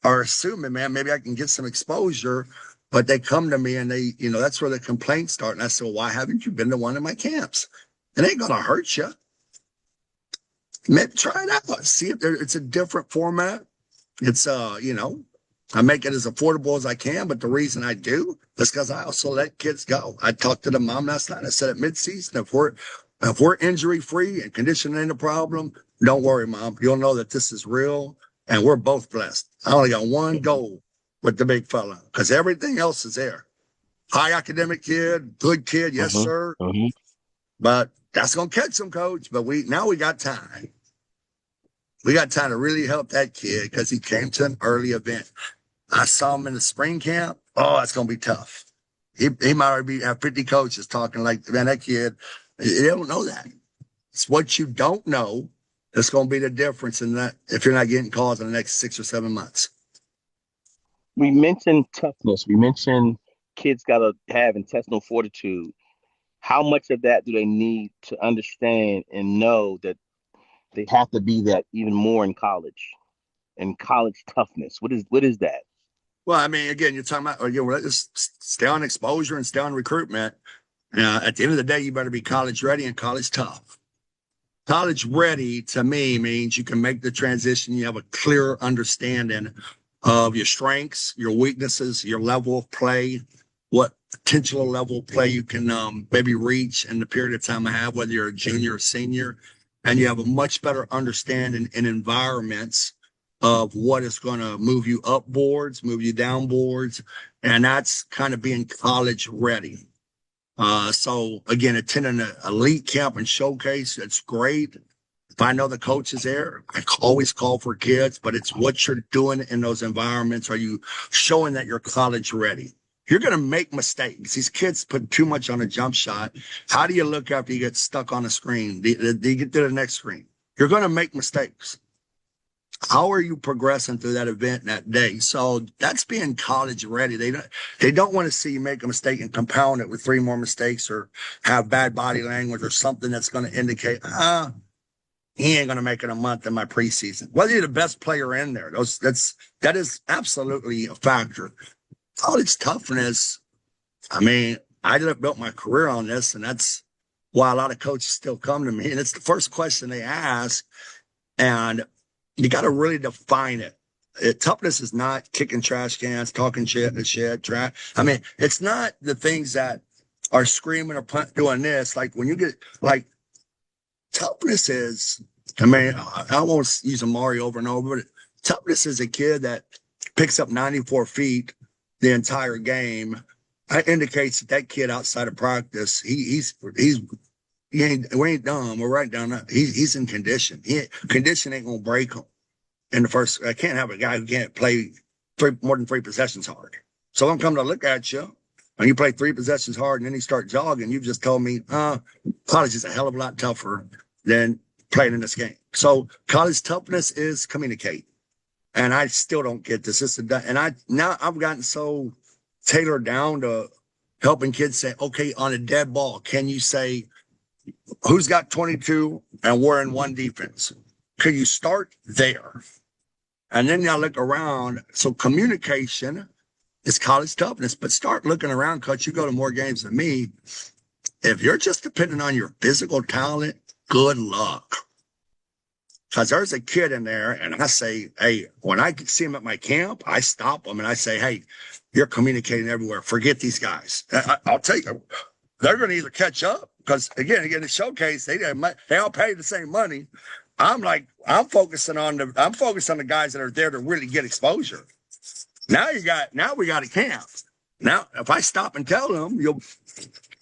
are assuming, man, maybe I can get some exposure, but they come to me and they, that's where the complaints start. And I say, well, why haven't you been to one of my camps? It ain't going to hurt you. Maybe try it out. See if it's a different format. It's, I make it as affordable as I can, but the reason I do is because I also let kids go. I talked to the mom last night. I said at midseason, if we're injury free and conditioning ain't a problem, don't worry, Mom. You'll know that this is real, and we're both blessed. I only got one goal with the big fella because everything else is there. High academic kid, good kid, yes, sir. But that's gonna catch him, coach. But we got time. We got time to really help that kid because he came to an early event. I saw him in the spring camp. Oh, it's gonna be tough. He might already have 50 coaches talking like, man, that kid. They don't know that. It's what you don't know that's going to be the difference in that if you're not getting calls in the next 6 or 7 months. We mentioned toughness. We mentioned kids got to have intestinal fortitude. How much of that do they need to understand and know that they have to be that even more in college and college toughness? What is that? Well, I mean, again, you're talking about, just stay on exposure and stay on recruitment. At the end of the day, you better be college ready and college tough. College ready to me means you can make the transition. You have a clear understanding of your strengths, your weaknesses, your level of play, what potential level of play you can maybe reach in the period of time I have, whether you're a junior or senior, and you have a much better understanding in environments of what is going to move you up boards, move you down boards, and that's kind of being college ready. So again, attending an elite camp and showcase, it's great. If I know the coach is there, I always call for kids, but it's what you're doing in those environments. Are you showing that you're college ready? You're going to make mistakes. These kids put too much on a jump shot. How do you look after you get stuck on a screen? Do you get to the next screen? You're going to make mistakes. How are you progressing through that event that day? So that's being college ready. They don't want to see you make a mistake and compound it with 3 more mistakes or have bad body language or something that's going to indicate, he ain't going to make it a month in my preseason. Whether you're the best player in there, that is absolutely a factor. College toughness. I mean, I built my career on this, and that's why a lot of coaches still come to me. And it's the first question they ask. And you got to really define it. Toughness is not kicking trash cans, talking shit in the shed, I mean, it's not the things that are screaming or doing this. Like when you get like toughness is, I mean, I won't use Amari over and over, but toughness is a kid that picks up 94 feet the entire game. That indicates that kid outside of practice, we ain't dumb. We're right down there. He's in condition. Condition ain't gonna break him in the first. I can't have a guy who can't play more than 3 possessions hard. So I'm coming to look at you, and you play 3 possessions hard, and then you start jogging. You've just told me, college is a hell of a lot tougher than playing in this game. So college toughness is communicate, and I still don't get this. And I've gotten so tailored down to helping kids say, okay, on a dead ball, can you say who's got 22 and we're in one defense? Could you start there? And then you look around. So communication is college toughness, but start looking around, because you go to more games than me. If you're just depending on your physical talent, good luck. Because there's a kid in there, and I say, hey, when I see him at my camp, I stop him and I say, hey, you're communicating everywhere. Forget these guys. I'll tell you, they're going to either catch up, because again, the showcase, they all pay the same money. I'm focusing on the guys that are there to really get exposure. Now we got a camp. Now, if I stop and tell them,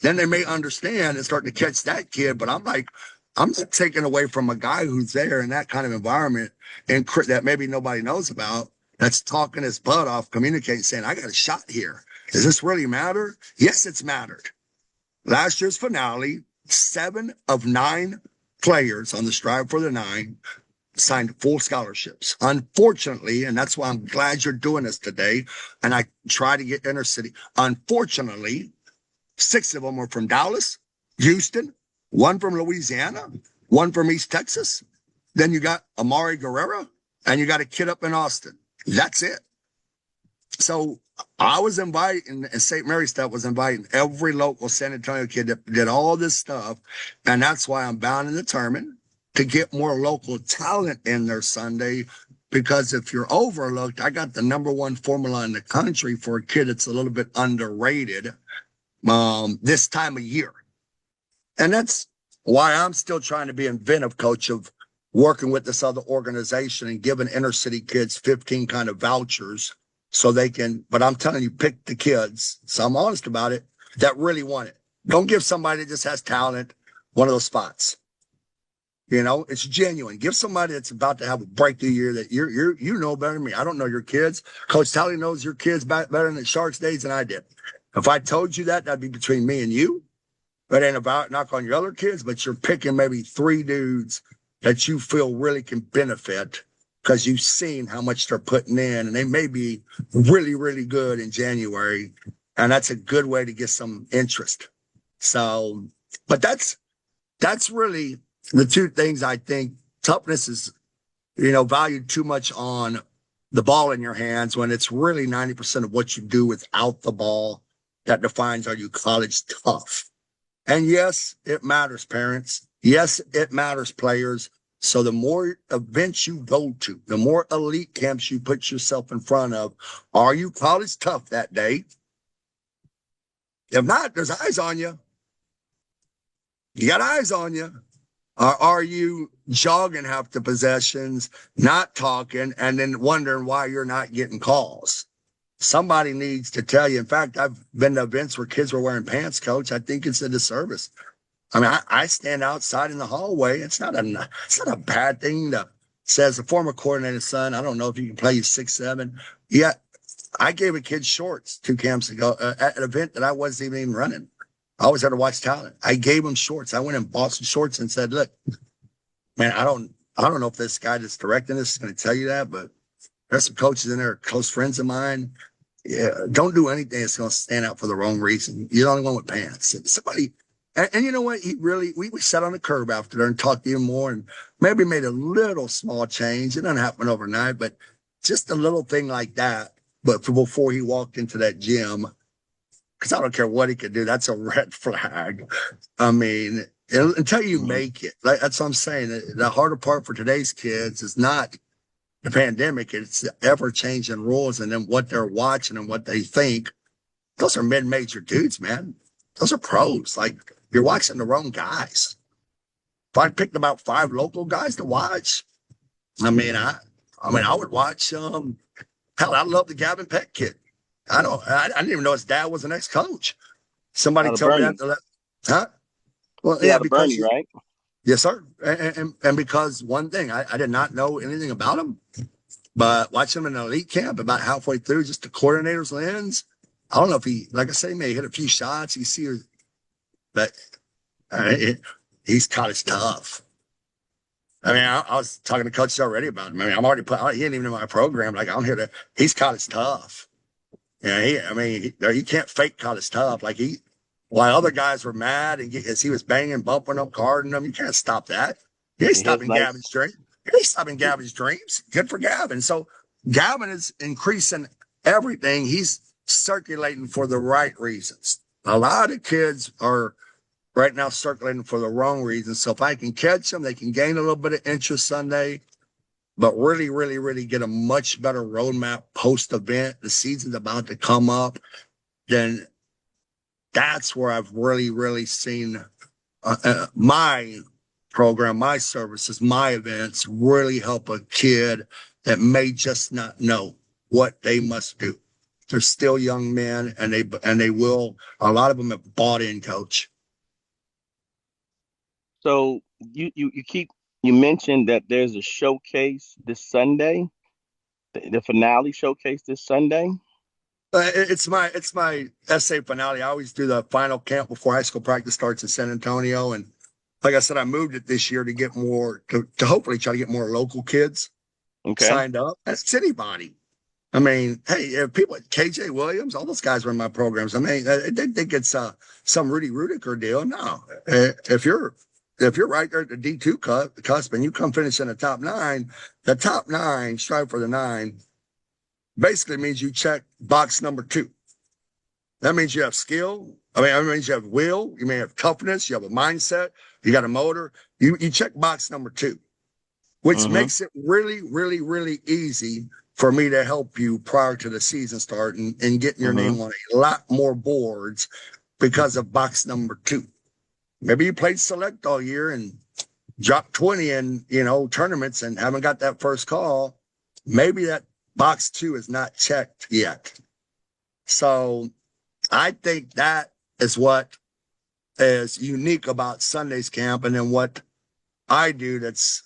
then they may understand and start to catch that kid. But I'm not taking away from a guy who's there in that kind of environment and that maybe nobody knows about, that's talking his butt off, communicating, saying, I got a shot here. Does this really matter? Yes, it's mattered. Last year's finale, 7 of 9 players on the Strive for the 9 signed full scholarships. Unfortunately, and that's why I'm glad you're doing this today, and I try to get inner city. Unfortunately, 6 of them were from Dallas, Houston, 1 from Louisiana, 1 from East Texas. Then you got Amari Guerrero, and you got a kid up in Austin. That's it. So I was inviting, and St. Mary's Stuff was inviting every local San Antonio kid that did all this stuff. And that's why I'm bound and determined to get more local talent in there Sunday. Because if you're overlooked, I got the #1 formula in the country for a kid that's a little bit underrated this time of year. And that's why I'm still trying to be inventive, coach, of working with this other organization and giving inner city kids 15 kind of vouchers so they can, but I'm telling you, pick the kids. So I'm honest about it, that really want it. Don't give somebody that just has talent one of those spots. You know, it's genuine. Give somebody that's about to have a breakthrough year that you know better than me. I don't know your kids. Coach Talley knows your kids better in the Sharks days than I did. If I told you that, that'd be between me and you. It ain't about knock on your other kids, but you're picking maybe 3 dudes that you feel really can benefit because you've seen how much they're putting in, and they may be really, really good in January. And that's a good way to get some interest. So, but that's really the 2 things I think. Toughness is, valued too much on the ball in your hands when it's really 90% of what you do without the ball that defines, are you college tough? And yes, it matters, parents. Yes, it matters, players. So the more events you go to, the more elite camps you put yourself in front of, are you college tough that day? If not, there's eyes on you. You got eyes on you. Or are you jogging half the possessions, not talking, and then wondering why you're not getting calls? Somebody needs to tell you. In fact, I've been to events where kids were wearing pants, coach. I think it's a disservice. I mean, I stand outside in the hallway. It's not a bad thing to say, as a former coordinator, son, I don't know if you can play 6'7". Yeah, I gave a kid shorts 2 camps ago at an event that I wasn't even running. I always had to watch talent. I gave him shorts. I went and bought some shorts and said, look, man, I don't know if this guy that's directing this is going to tell you that, but there's some coaches in there, close friends of mine. Yeah, don't do anything that's going to stand out for the wrong reason. You're the only one with pants. Somebody, and you know what? We sat on the curb after there and talked even more, and maybe made a little small change. It didn't happen overnight, but just a little thing like that. But before he walked into that gym, because I don't care what he could do, that's a red flag. I mean, until you make it, that's what I'm saying. The harder part for today's kids is not the pandemic, it's the ever changing rules and then what they're watching and what they think. Those are mid-major dudes, man. Those are pros. Like, you're watching the wrong guys. If I picked about 5 local guys to watch, I would watch. Hell, I love the Gavin Peck kid. I didn't even know his dad was an ex-coach. Somebody told me that. Huh? Well, yeah, because Bernie, right? Yes, sir. And because one thing, I did not know anything about him, but watching him in an elite camp about halfway through, just the coordinator's lens. I don't know if he, like I say, may hit a few shots. You see, but he's college tough. I mean, I was talking to coaches already about him. I mean, I'm already he ain't even in my program. Like, I'm here to, he's college tough. Yeah, he can't fake college tough. Like, while other guys were mad and as he was banging, bumping them, carding them, you can't stop that. He ain't stopping Gavin's dreams. He ain't stopping Gavin's dreams. Good for Gavin. So Gavin is increasing everything. He's circulating for the right reasons. A lot of kids are right now circulating for the wrong reasons. So if I can catch them, they can gain a little bit of interest Sunday, but really, really, really get a much better roadmap post-event. The season's about to come up. Then that's where I've really, really seen my program, my services, my events really help a kid that may just not know what they must do. They're still young men, and they will. A lot of them have bought in, Coach. So you mentioned that there's a showcase this Sunday, the finale showcase this Sunday. It's my essay finale. I always do the final camp before high school practice starts in San Antonio, and like I said, I moved it this year to get more to hopefully try to get more local kids signed up. That's anybody. I mean, hey, if people like KJ Williams, all those guys were in my programs. I mean, they think it's some Rudy Rudiger deal. No, if you're right there at the D2 cusp and you come finish in the top 9, strive for the 9. Basically means you check box number 2. That means you have skill. That means you have will. You may have toughness. You have a mindset. You got a motor. You check box number 2, which makes it really, really, really easy for me to help you prior to the season start and getting your name on a lot more boards because of box number 2. Maybe you played select all year and dropped 20 in, tournaments and haven't got that first call. Maybe that box 2 is not checked yet. So I think that is what is unique about Sunday's camp. And then what I do that's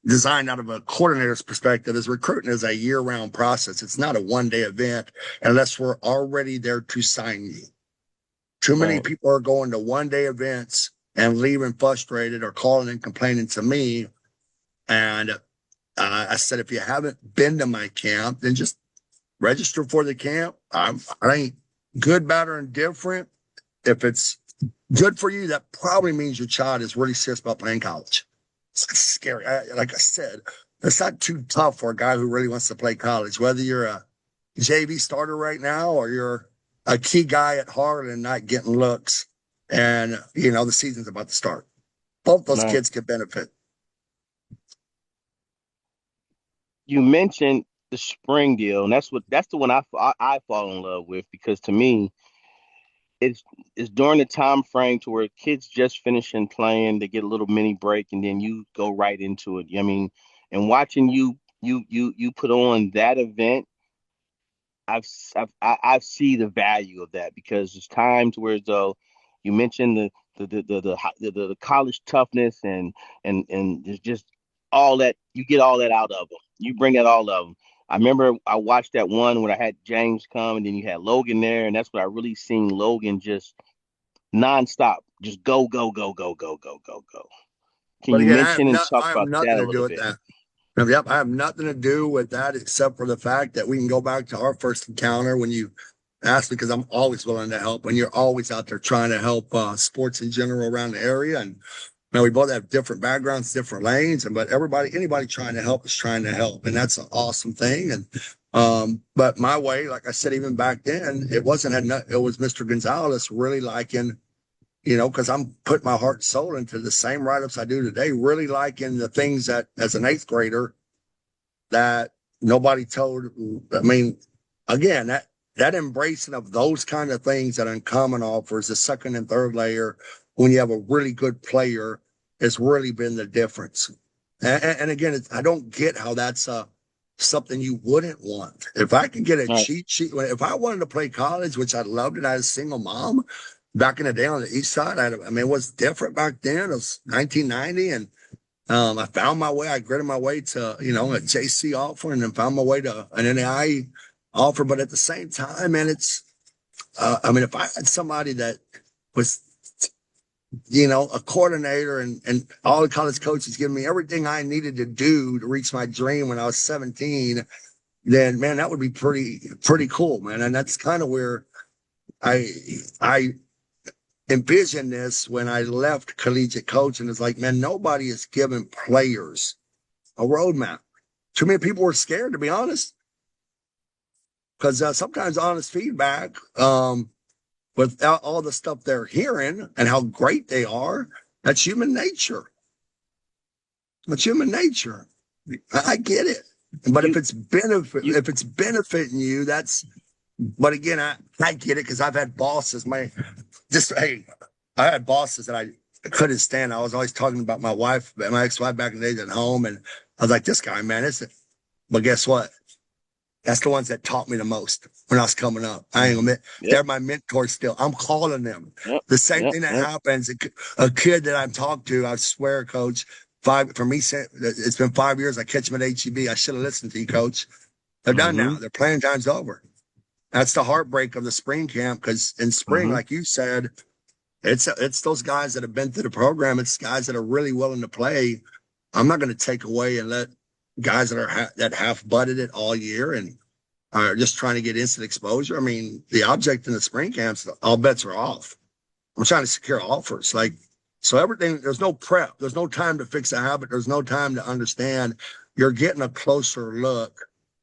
designed out of a coordinator's perspective is recruiting is a year-round process. It's not a one-day event unless we're already there to sign you. Too many people are going to one-day events and leaving frustrated or calling and complaining to me. And I said, if you haven't been to my camp, then just register for the camp. I ain't good, bad, or indifferent. If it's good for you, that probably means your child is really serious about playing college. It's scary. Like I said, it's not too tough for a guy who really wants to play college, whether you're a JV starter right now or you're a key guy at heart and not getting looks. And, the season's about to start. Both those kids could benefit. You mentioned the spring deal, and that's the one I fall in love with, because to me, it's during the time frame to where kids just finishing playing, they get a little mini break, and then you go right into it. I mean, and watching you put on that event, I see the value of that, because it's time to where, though, you mentioned the college toughness and there's just all that, you get all that out of them. You bring that all of them. I remember I watched that one when I had James come, and then you had Logan there, and that's what I really seen Logan just nonstop, just go, go, go, go, go, go, go, go. Can you mention and talk about that a little bit? Yep, I have nothing to do with that except for the fact that we can go back to our first encounter when you asked me, because I'm always willing to help, and you're always out there trying to help sports in general around the area. And we both have different backgrounds, different lanes, but anybody trying to help is trying to help, and that's an awesome thing. And but my way, like I said, even back then, it was Mr. Gonzalez really liking, because I'm putting my heart and soul into the same write-ups I do today, really liking the things that as an 8th grader that nobody told. I mean, again, that embracing of those kind of things that Uncommon offers, the second and third layer, when you have a really good player, has really been the difference. And again, I don't get how that's something you wouldn't want. If I could get a Right. cheat sheet, if I wanted to play college, which I loved it, I was a single mom back in the day on the east side. I mean, it was different back then. It was 1990, and I found my way. I gritted my way to, a JC offer, and then found my way to an NAI offer. But at the same time, man, I mean, if I had somebody that was, a coordinator and all the college coaches giving me everything I needed to do to reach my dream when I was 17, then man, that would be pretty cool, man. And that's kind of where I envisioned this when I left collegiate coaching. It's like, man, nobody is giving players a roadmap. Too many people were scared, to be honest, because sometimes honest feedback, without all the stuff they're hearing and how great they are, that's human nature. It's human nature. I get it. But if it's benefiting you, but again, I get it because I've had bosses. I had bosses that I couldn't stand. I was always talking about my wife, my ex-wife back in the days at home. And I was like, this guy, man, but guess what? That's the ones that taught me the most when I was coming up. I ain't gonna admit, they're my mentors still. I'm calling them. The same thing that happens. A kid that I've talked to, I swear, Coach, for me, it's been 5 years. I catch them at HEB. I should have listened to you, Coach. They're done now. Their playing time's over. That's the heartbreak of the spring camp, because in spring, like you said, it's those guys that have been through the program. It's guys that are really willing to play. I'm not going to take away and let guys that half butted it all year and are just trying to get instant exposure. I mean, the object in the spring camps, all bets are off. I'm trying to secure offers. So everything, there's no prep. There's no time to fix a habit. There's no time to understand. You're getting a closer look,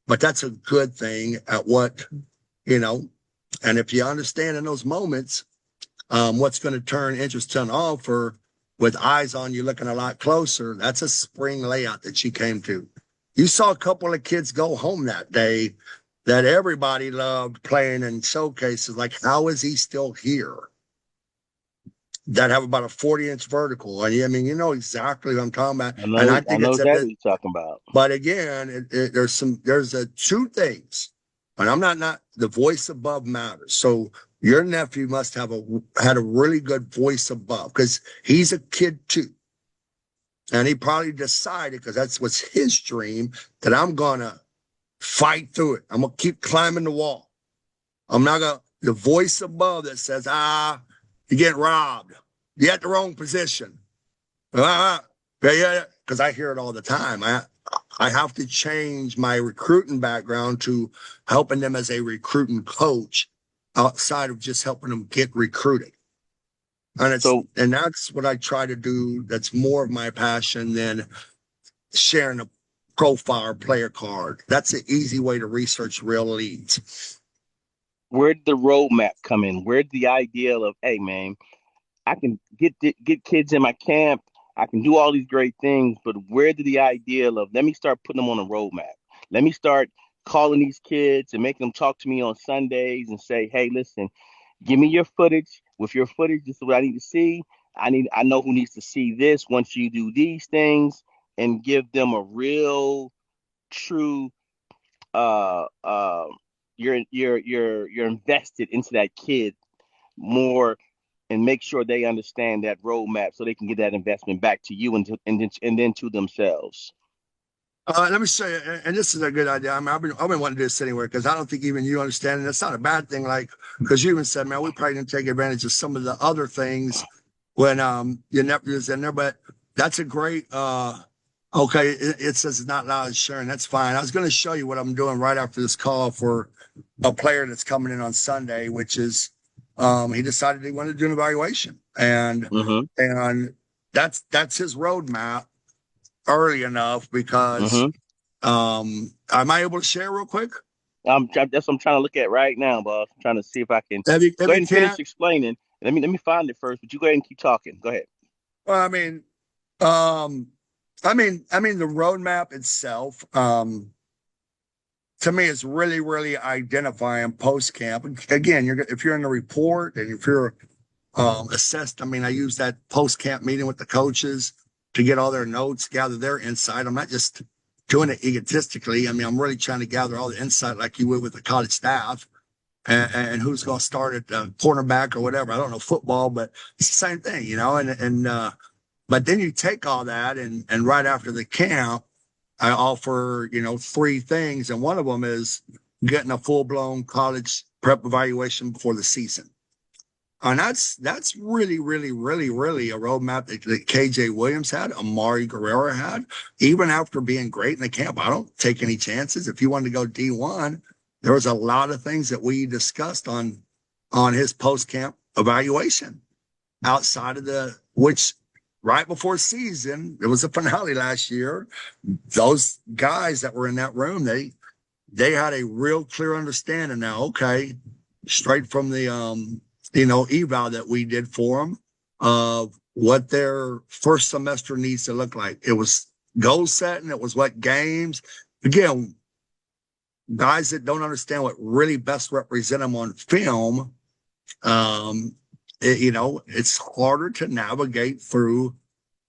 but that's a good thing at what, and if you understand in those moments, what's going to turn interest to an offer with eyes on you looking a lot closer, that's a spring layout that you came to. You saw a couple of kids go home that day that everybody loved playing in showcases. Like, how is he still here? That have about a 40-inch vertical. I mean, you know exactly what I'm talking about. I know exactly what you're talking about. But again, there's two things, and I'm not the voice above matters. So your nephew must have had a really good voice above, because he's a kid too. And he probably decided, because that's what's his dream, that I'm going to fight through it. I'm going to keep climbing the wall. I'm not going to, the voice above that says, you're getting robbed. You're at the wrong position. Yeah, because I hear it all the time. I have to change my recruiting background to helping them as a recruiting coach outside of just helping them get recruited. And that's what I try to do. That's more of my passion than sharing a profile or player card. That's an easy way to research real leads. Where'd the roadmap come in? Where'd the idea of, hey, man, I can get kids in my camp. I can do all these great things, but where did the idea of, let me start putting them on a roadmap? Let me start calling these kids and making them talk to me on Sundays and say, hey, listen, give me your footage. With your footage, this is what I need to see. I know who needs to see this once you do these things, and give them a real, true, you're invested into that kid more, and make sure they understand that roadmap so they can get that investment back to you and then to themselves. Let me show you, and this is a good idea. I mean, I've been wanting to do this anywhere, because I don't think even you understand, and it's not a bad thing. Because you even said, man, we probably didn't take advantage of some of the other things when your nephew's in there. But that's a great. Okay, it says it's not allowed sharing. That's fine. I was going to show you what I'm doing right after this call for a player that's coming in on Sunday, which is he decided he wanted to do an evaluation, and that's his roadmap. Early enough, because am I able to share real quick? That's what I'm trying to look at right now, boss. I'm trying to see if I can go ahead and finish explaining. Let me find it first, but you go ahead and keep talking. Go ahead. Well, I mean the roadmap itself. to me, it's really, really identifying post camp. Again, if you're in the report and if you're assessed, I mean, I use that post camp meeting with the coaches to get all their notes, gather their insight. I'm not just doing it egotistically. I mean, I'm really trying to gather all the insight like you would with the college staff and who's going to start at cornerback or whatever. I don't know football, but it's the same thing, you know, but then you take all that and right after the camp, I offer, you know, 3 things. And one of them is getting a full-blown college prep evaluation before the season. And that's really, really, really, really a roadmap that KJ Williams had, Amari Guerrero had. Even after being great in the camp, I don't take any chances. If you wanted to go D1, there was a lot of things that we discussed on his post-camp evaluation outside of which right before season, it was a finale last year. Those guys that were in that room, they had a real clear understanding now, okay, straight from the, eval that we did for them of what their first semester needs to look like. It was goal setting. It was what games. Again, guys that don't understand what really best represent them on film, it's harder to navigate through,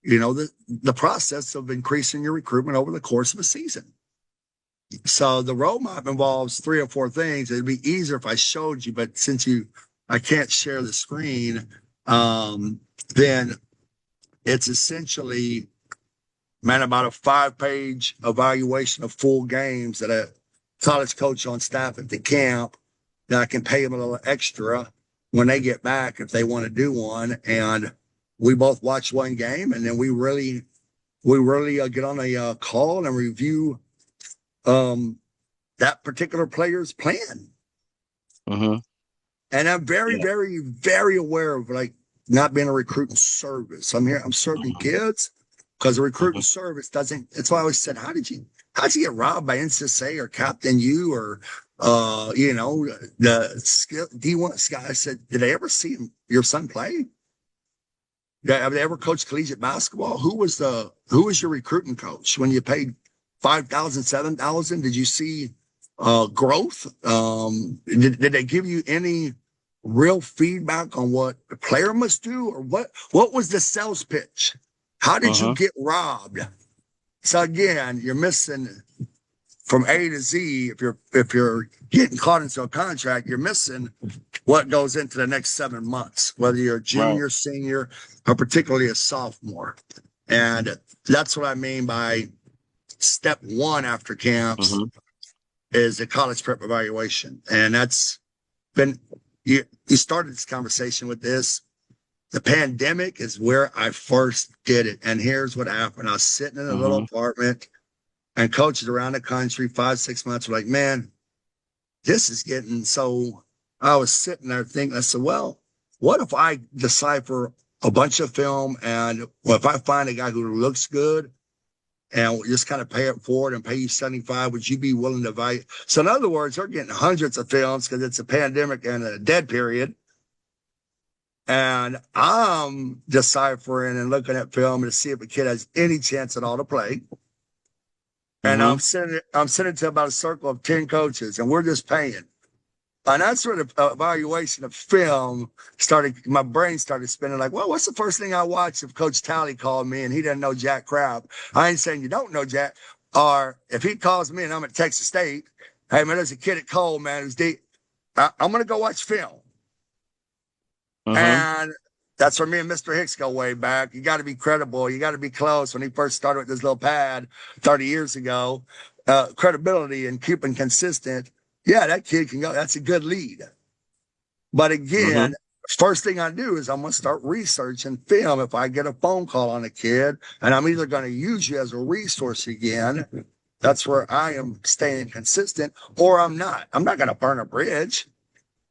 the process of increasing your recruitment over the course of a season. So the roadmap involves 3 or 4 things. It'd be easier if I showed you, but since I can't share the screen, then it's essentially, about a 5-page evaluation of full games that a college coach on staff at the camp that I can pay them a little extra when they get back if they want to do one. And we both watch one game, and then we really get on a call and review that particular player's plan. Mm-hmm. And I'm very, very, very aware of not being a recruiting service. I'm serving kids because the recruiting service doesn't. It's why I always said, how'd you get robbed by NCSA or Captain U or the skill D1 guy? I said, did they ever see your son play? Have they ever coached collegiate basketball? Who was your recruiting coach when you paid $5,000, $7,000? Did you see growth? Did they give you any real feedback on what a player must do, or what was the sales pitch? How did you get robbed? So again, you're missing from A to Z. If you're getting caught into a contract, you're missing what goes into the next 7 months, whether you're a junior, right, senior, or particularly a sophomore. And that's what I mean by step 1 after camps is the college prep evaluation. And that's been, you started this conversation with this. The pandemic is where I first did it. And here's what happened. I was sitting in a little apartment, and coaches around the country, 5-6 months, were like, man, this is getting so. I was sitting there thinking, I said, well, what if I decipher a bunch of film, and if I find a guy who looks good and just kind of pay it forward and pay you $75, would you be willing to buy? So in other words, they're getting hundreds of films because it's a pandemic and a dead period. And I'm deciphering and looking at film to see if a kid has any chance at all to play. And I'm sending to about a circle of 10 coaches, and we're just paying. And that's where the evaluation of film started. My brain started spinning like, well, what's the first thing I watch if Coach Talley called me and he didn't know jack crap? I ain't saying you don't know jack. Or if he calls me and I'm at Texas State, hey, man, there's a kid at Cole, man, who's deep. I'm going to go watch film. And that's where me and Mr. Hicks go way back. You got to be credible. You got to be close. When he first started with this little pad 30 years ago, credibility and keeping consistent. Yeah, that kid can go. That's a good lead. But again, first thing I do is I'm going to start researching film. If I get a phone call on a kid and I'm either going to use you as a resource again, that's where I am staying consistent, or I'm not. I'm not going to burn a bridge.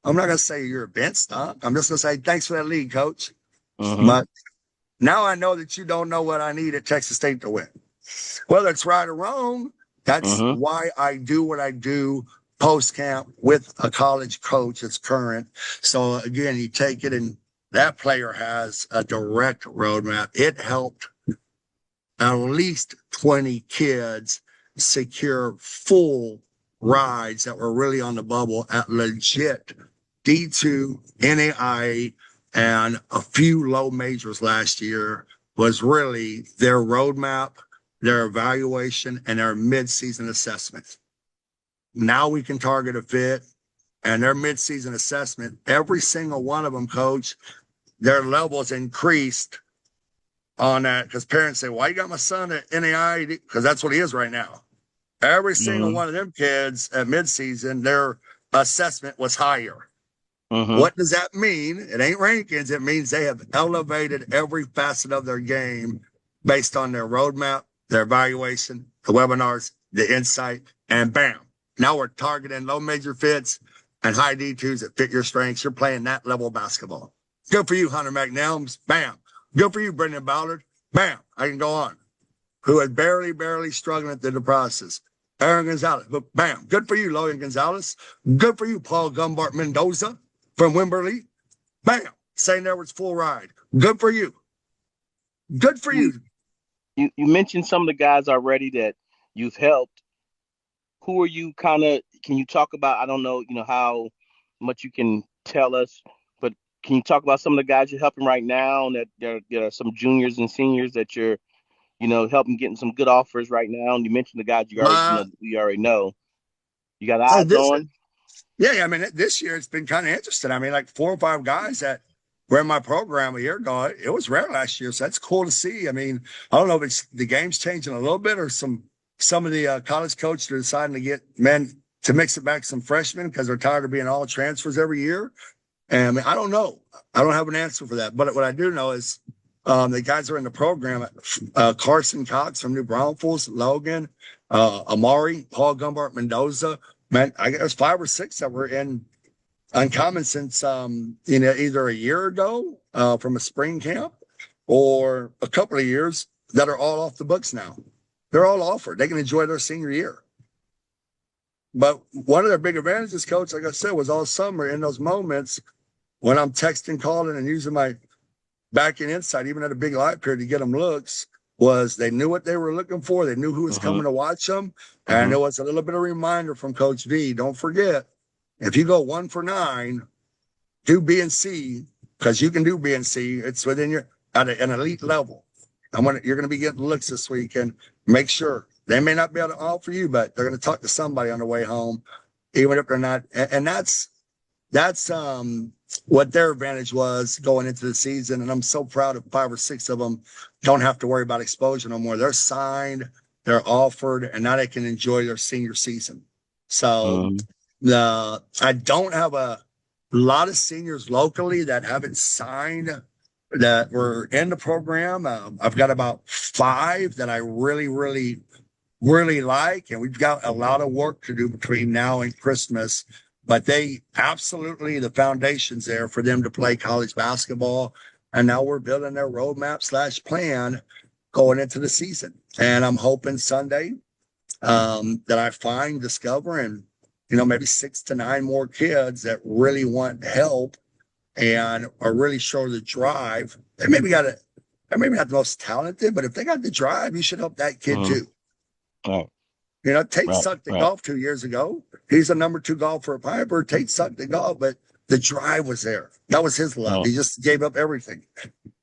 I'm not going to say you're a bench stock. I'm just going to say, thanks for that lead, coach. But now I know that you don't know what I need at Texas State to win. Whether it's right or wrong, that's why I do what I do post-camp with a college coach that's current. So again, you take it, and that player has a direct roadmap. It helped at least 20 kids secure full rides that were really on the bubble at legit D2, NAIA, and a few low majors last year was really their roadmap, their evaluation, and their mid-season assessment. Now we can target a fit, and their mid-season assessment, every single one of them, coach, their levels increased on that, because parents say, why you got my son at NAIA? Because that's what he is right now. Every single one of them kids at midseason, their assessment was higher. What does that mean? It ain't rankings. It means they have elevated every facet of their game based on their roadmap, their evaluation, the webinars, the insight, and bam. Now we're targeting low major fits and high D2s that fit your strengths. You're playing that level of basketball. Good for you, Hunter McNelms. Bam. Good for you, Brendan Ballard. Bam. I can go on. Who had barely struggling through the process. Aaron Gonzalez. But bam. Good for you, Logan Gonzalez. Good for you, Paul Gumbart Mendoza from Wimberley. Bam. St. Edward's full ride. Good for you. Good for you. You mentioned some of the guys already that you've helped. Who are you can you talk about, I don't know, how much you can tell us, but can you talk about some of the guys you're helping right now, and that there are some juniors and seniors that you're, helping getting some good offers right now? And you mentioned the guys you already know. You got eyes on? Yeah, I mean, this year it's been kind of interesting. I mean, like 4 or 5 guys that were in my program a year ago. It was rare last year, so that's cool to see. I mean, I don't know if it's the game's changing a little bit, or some of the college coaches are deciding to get men to mix it back some freshmen because they're tired of being all transfers every year. And I mean, I don't know. I don't have an answer for that. But what I do know is the guys that are in the program, Carson Cox from New Braunfels, Logan, Amari, Paul Gumbart Mendoza. Man, I guess 5 or 6 that were in Uncommon since either a year ago from a spring camp, or a couple of years, that are all off the books now. They're all offered. They can enjoy their senior year. But one of their big advantages, coach, like I said, was all summer in those moments when I'm texting, calling, and using my back end insight, even at a big live period, to get them looks, was they knew what they were looking for. They knew who was coming to watch them. And it was a little bit of a reminder from Coach V. Don't forget, if you go 1 for 9, do B and C, because you can do B and C. It's within your at an elite level. You're going to be getting looks this week, and make sure they may not be able to offer you, but they're going to talk to somebody on the way home, even if they're not. And that's what their advantage was going into the season. And I'm so proud of 5 or 6 of them don't have to worry about exposure no more. They're signed, they're offered, and now they can enjoy their senior season. So I don't have a lot of seniors locally that haven't signed that were in the program. I've got about 5 that I really, really, really like, and we've got a lot of work to do between now and Christmas. But they absolutely, the foundation's there for them to play college basketball. And now we're building their roadmap / plan going into the season. And I'm hoping Sunday that I discover, and, maybe 6 to 9 more kids that really want help and are really sure the drive. They maybe not the most talented, but if they got the drive, you should help that kid too. Tate sucked at golf 2 years ago. He's a number 2 golfer at Piper. Tate sucked at golf, but the drive was there. That was his love. He just gave up everything.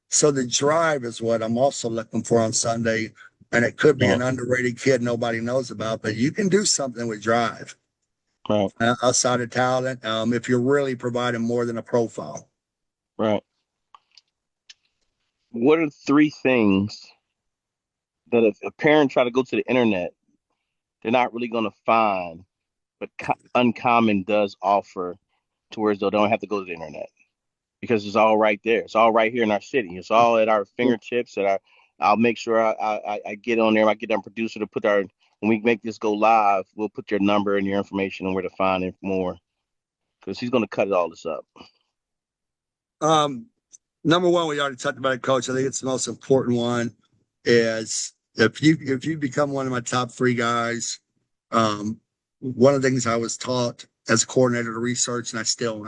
So the drive is what I'm also looking for on Sunday. And it could be an underrated kid nobody knows about, but you can do something with drive. Outside of talent, if you're really providing more than a profile. Right. What are 3 things that if a parent try to go to the internet, they're not really going to find, but Uncommon does offer, to where they don't have to go to the internet, because it's all right there. It's all right here in our city. It's all at our fingertips. I'll make sure I get on there. I get our producer to put when we make this go live, we'll put your number and your information and where to find it more, because he's going to cut all this up. Number one, we already talked about it, Coach. I think it's the most important one is if you become one of my top 3 guys, one of the things I was taught as a coordinator to research, and I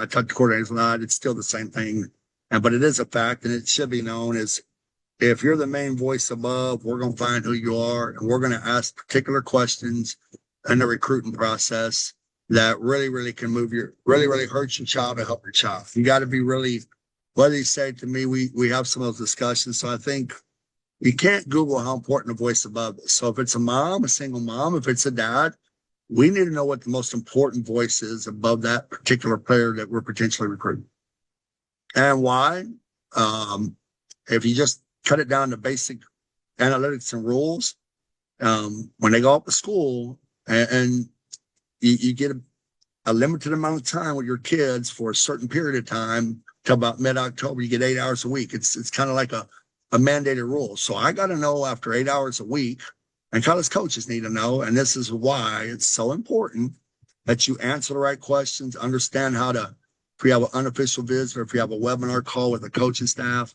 talk to coordinators a lot, it's still the same thing. But it is a fact, and it should be known, is if you're the main voice above, we're going to find who you are, and we're going to ask particular questions in the recruiting process that really can really hurt your child or help your child. You got to be really, what they say to me, we have some of those discussions. So I think you can't Google how important the voice above is. So if it's a mom, a single mom, if it's a dad, we need to know what the most important voice is above that particular player that we're potentially recruiting. And why? If you just cut it down to basic analytics and rules, when they go up to school and you get a limited amount of time with your kids for a certain period of time till about mid-October, you get 8 hours a week. It's kind of like a mandated rule. So I got to know after 8 hours a week, and college coaches need to know, and this is why it's so important that you answer the right questions, understand how to, if we have an unofficial visit, or if we have a webinar call with the coaching staff,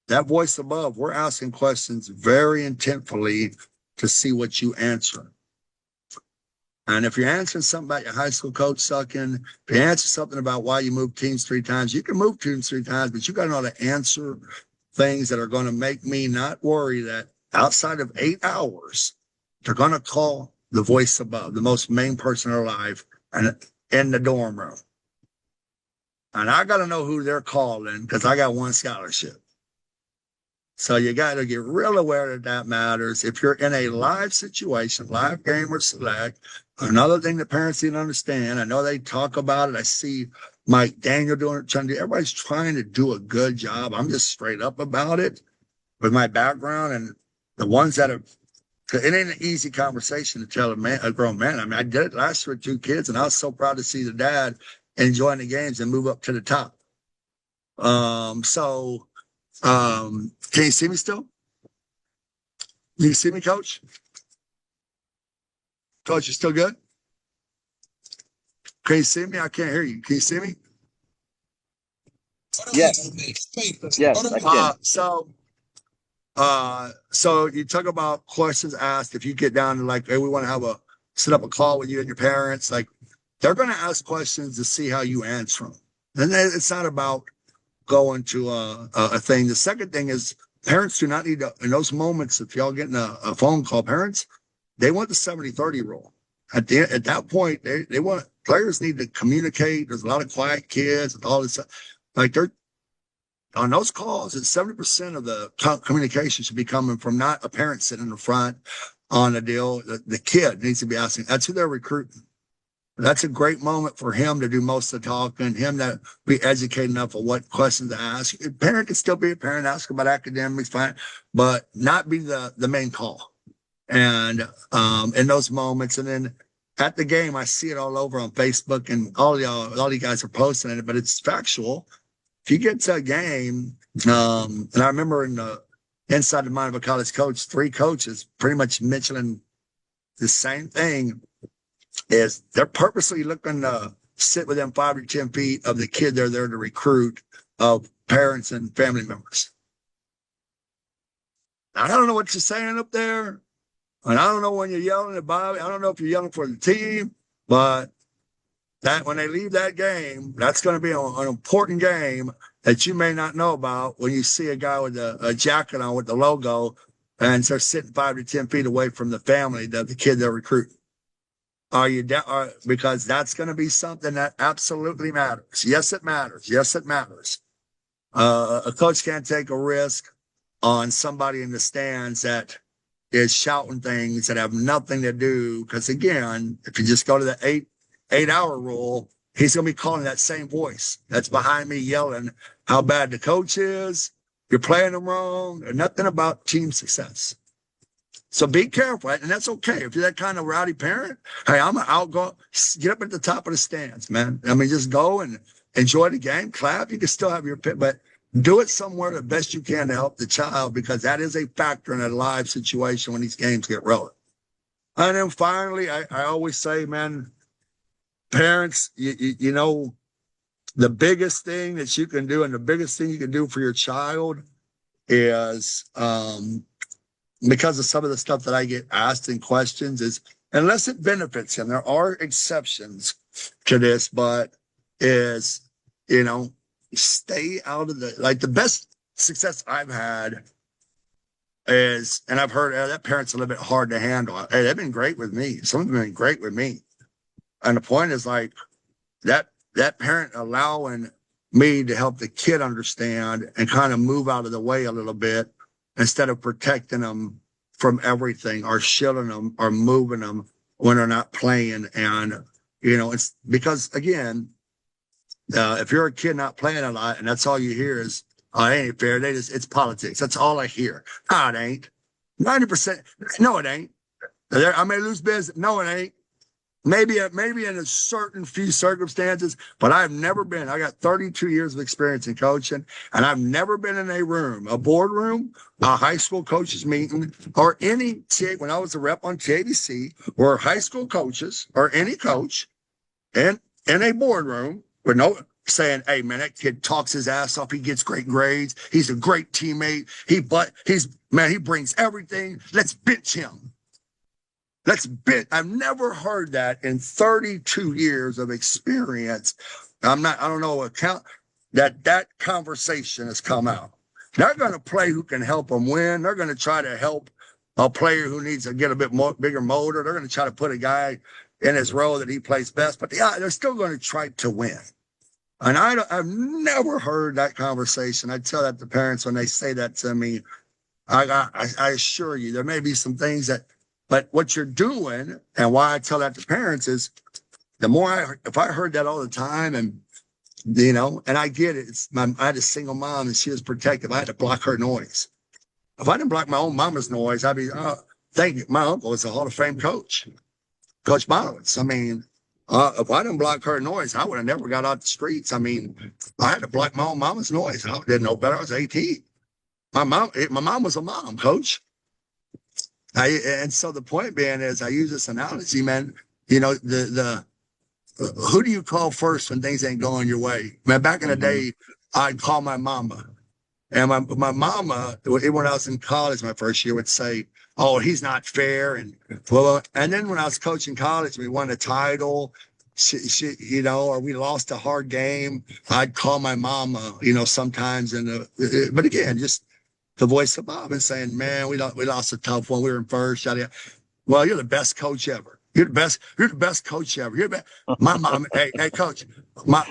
that voice above, we're asking questions very intentfully to see what you answer. And if you're answering something about your high school coach sucking, if you answer something about why you moved teams 3 times, you can move teams 3 times, but you got to know how to answer things that are going to make me not worry that outside of 8 hours, they're going to call the voice above, the most main person in their life, and in the dorm room. And I got to know who they're calling because I got one scholarship. So you got to get real aware that matters. If you're in a live situation, live game or select, another thing that parents need to understand, I know they talk about it. I see Mike Daniel doing it, everybody's trying to do a good job. I'm just straight up about it with my background, and the ones that have, it ain't an easy conversation to tell a grown man. I mean, I did it last year with 2 kids, and I was so proud to see the dad enjoying the games and move up to the top. Can you see me still? Can you see me, Coach? Coach, you still good? Can you see me? I can't hear you. Can you see me? Yes. Yes, I can. So you talk about questions asked. If you get down to like, hey, we want to set up a call with you and your parents, like they're going to ask questions to see how you answer them. And it's not about going to a thing. The second thing is parents do not need to, in those moments, if y'all getting a phone call, parents, they want the 70-30 rule. At that point, they want, players need to communicate. There's a lot of quiet kids and all this stuff. Like they're on those calls, it's 70% of the communication should be coming from not a parent sitting in the front on the deal. The kid needs to be asking. That's who they're recruiting. That's a great moment for him to do most of the talking, him to be educated enough of what questions to ask. A parent can still be a parent, ask about academics, fine, but not be the main call. And in those moments, and then at the game, I see it all over on Facebook, and all you guys are posting it, but it's factual. If you get to a game, and I remember in the inside the mind of a college coach, 3 coaches pretty much mentioning the same thing, is they're purposely looking to sit within 5 to 10 feet of the kid they're there to recruit, of parents and family members. Now, I don't know what you're saying up there, and I don't know when you're yelling at Bobby. I don't know if you're yelling for the team, but that when they leave that game, that's going to be an important game that you may not know about when you see a guy with a jacket on with the logo and they're sitting 5 to 10 feet away from the family that the kid they're recruiting. Are you down? Because that's going to be something that absolutely matters. Yes, it matters. Yes, it matters. A coach can't take a risk on somebody in the stands that is shouting things that have nothing to do. Because again, if you just go to the 8-hour rule, he's going to be calling that same voice that's behind me yelling how bad the coach is, you're playing them wrong, or nothing about team success. So be careful, and that's okay. If you're that kind of rowdy parent, hey, I'll go get up at the top of the stands, man. I mean, just go and enjoy the game, clap. You can still have your pit, but do it somewhere the best you can to help the child, because that is a factor in a live situation when these games get rolling. And then finally, I always say, man, parents, you know, the biggest thing that you can do and the biggest thing you can do for your child is, because of some of the stuff that I get asked in questions, is unless it benefits him, there are exceptions to this, but is, you know, stay out of the best success I've had is, and I've heard that parents are a little bit hard to handle. Hey, they've been great with me. Some of them have been great with me. And the point is like that parent allowing me to help the kid understand and kind of move out of the way a little bit instead of protecting them from everything or shielding them or moving them when they're not playing. And, it's because, again, if you're a kid not playing a lot and that's all you hear is, oh, it ain't fair. It's politics. That's all I hear. No, it ain't. 90%. No, it ain't. I may lose business. No, it ain't. Maybe in a certain few circumstances, but I got 32 years of experience in coaching, and I've never been in a boardroom, a high school coaches meeting, or when I was a rep on TABC, or high school coaches, or any coach, and in a boardroom with no saying, hey man, that kid talks his ass off, he gets great grades, he's a great teammate, he brings everything, let's bench him. I've never heard that in 32 years of experience. I don't know that conversation has come out. They're going to play who can help them win. They're going to try to help a player who needs to get a bit bigger motor. They're going to try to put a guy in his role that he plays best, but they're still going to try to win. And I've never heard that conversation. I tell that to parents when they say that to me. I assure you, there may be some things but what you're doing, and why I tell that to parents is, if I heard that all the time, and and I get it. I had a single mom, and she was protective. I had to block her noise. If I didn't block my own mama's noise, I'd be, thank you. My uncle is a Hall of Fame coach, Coach Bonowitz. I mean, if I didn't block her noise, I would have never got out the streets. I mean, I had to block my own mama's noise. I didn't know better. I was 18. My mom was a mom, coach. And so the point being is, I use this analogy, man. The who do you call first when things ain't going your way? Man, back in the day, I'd call my mama, and my mama, when I was in college, my first year, would say, "Oh, he's not fair," and then when I was coaching college, we won a title, or we lost a hard game, I'd call my mama, sometimes, but again, just the voice of mom and saying, man, we lost a tough one. We were in first. Well, you're the best coach ever. You're the best coach ever. My mom, hey, coach, my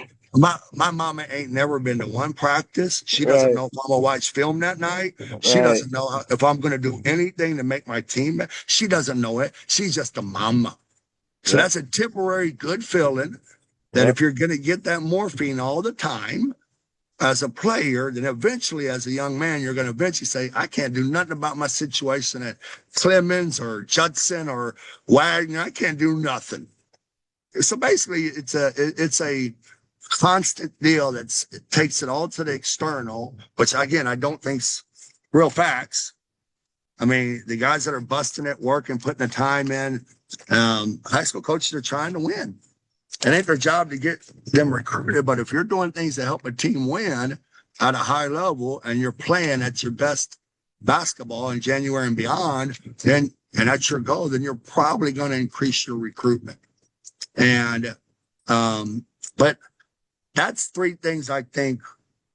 mama ain't never been to one practice. She doesn't know if I'm gonna watch film that night. She doesn't know if I'm gonna do anything to make my team. She doesn't know it. She's just a mama. So that's a temporary good feeling that if you're gonna get that morphine all the time, as a player, then eventually as a young man, you're going to eventually say, I can't do nothing about my situation at Clemens or Judson or Wagner. I can't do nothing. So basically it's a constant deal it takes it all to the external, which again, I don't think's real facts. I mean, the guys that are busting it, working, putting the time in, high school coaches are trying to win. It ain't their job to get them recruited, but if you're doing things to help a team win at a high level and you're playing at your best basketball in January and beyond, and that's your goal, then you're probably going to increase your recruitment. And but that's three things I think.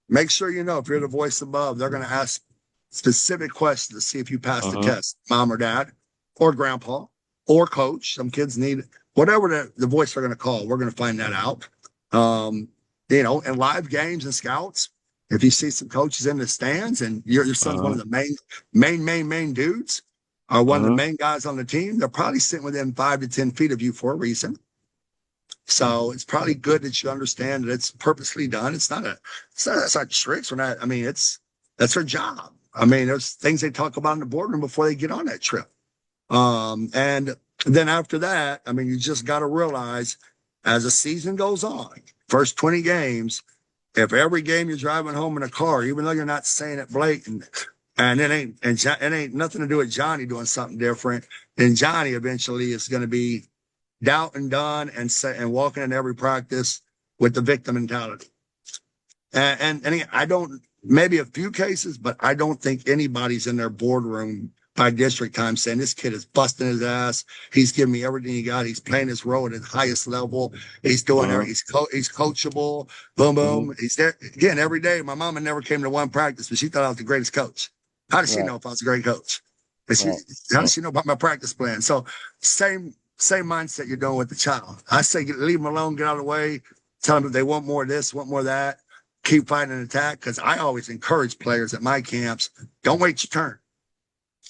Make sure if you're the voice above, they're going to ask specific questions to see if you pass the test, mom or dad or grandpa or coach. Some kids need whatever the voice they're going to call, we're going to find that out. In live games and scouts, if you see some coaches in the stands and your son's one of the main dudes, or one of the main guys on the team, they're probably sitting within 5 to 10 feet of you for a reason. So it's probably good that you understand that it's purposely done. It's not tricks. That's their job. I mean, there's things they talk about in the boardroom before they get on that trip. And then after that, you just got to realize as the season goes on, first 20 games, if every game you're driving home in a car, even though you're not saying it blatant, and it ain't nothing to do with Johnny doing something different, then Johnny eventually is going to be doubt and done and walking in every practice with the victim mentality. And I don't, maybe a few cases, but I don't think anybody's in their boardroom by district time saying this kid is busting his ass. He's giving me everything he got. He's playing his role at his highest level. He's doing he's coachable. Boom, boom. He's there again every day. My mama never came to one practice, but she thought I was the greatest coach. How does she Right. know if I was a great coach? Right. How does she know about my practice plan? So same mindset you're doing with the child. I say leave them alone, get out of the way, tell them if they want more of this, want more of that, keep fighting an attack. Because I always encourage players at my camps, don't wait your turn.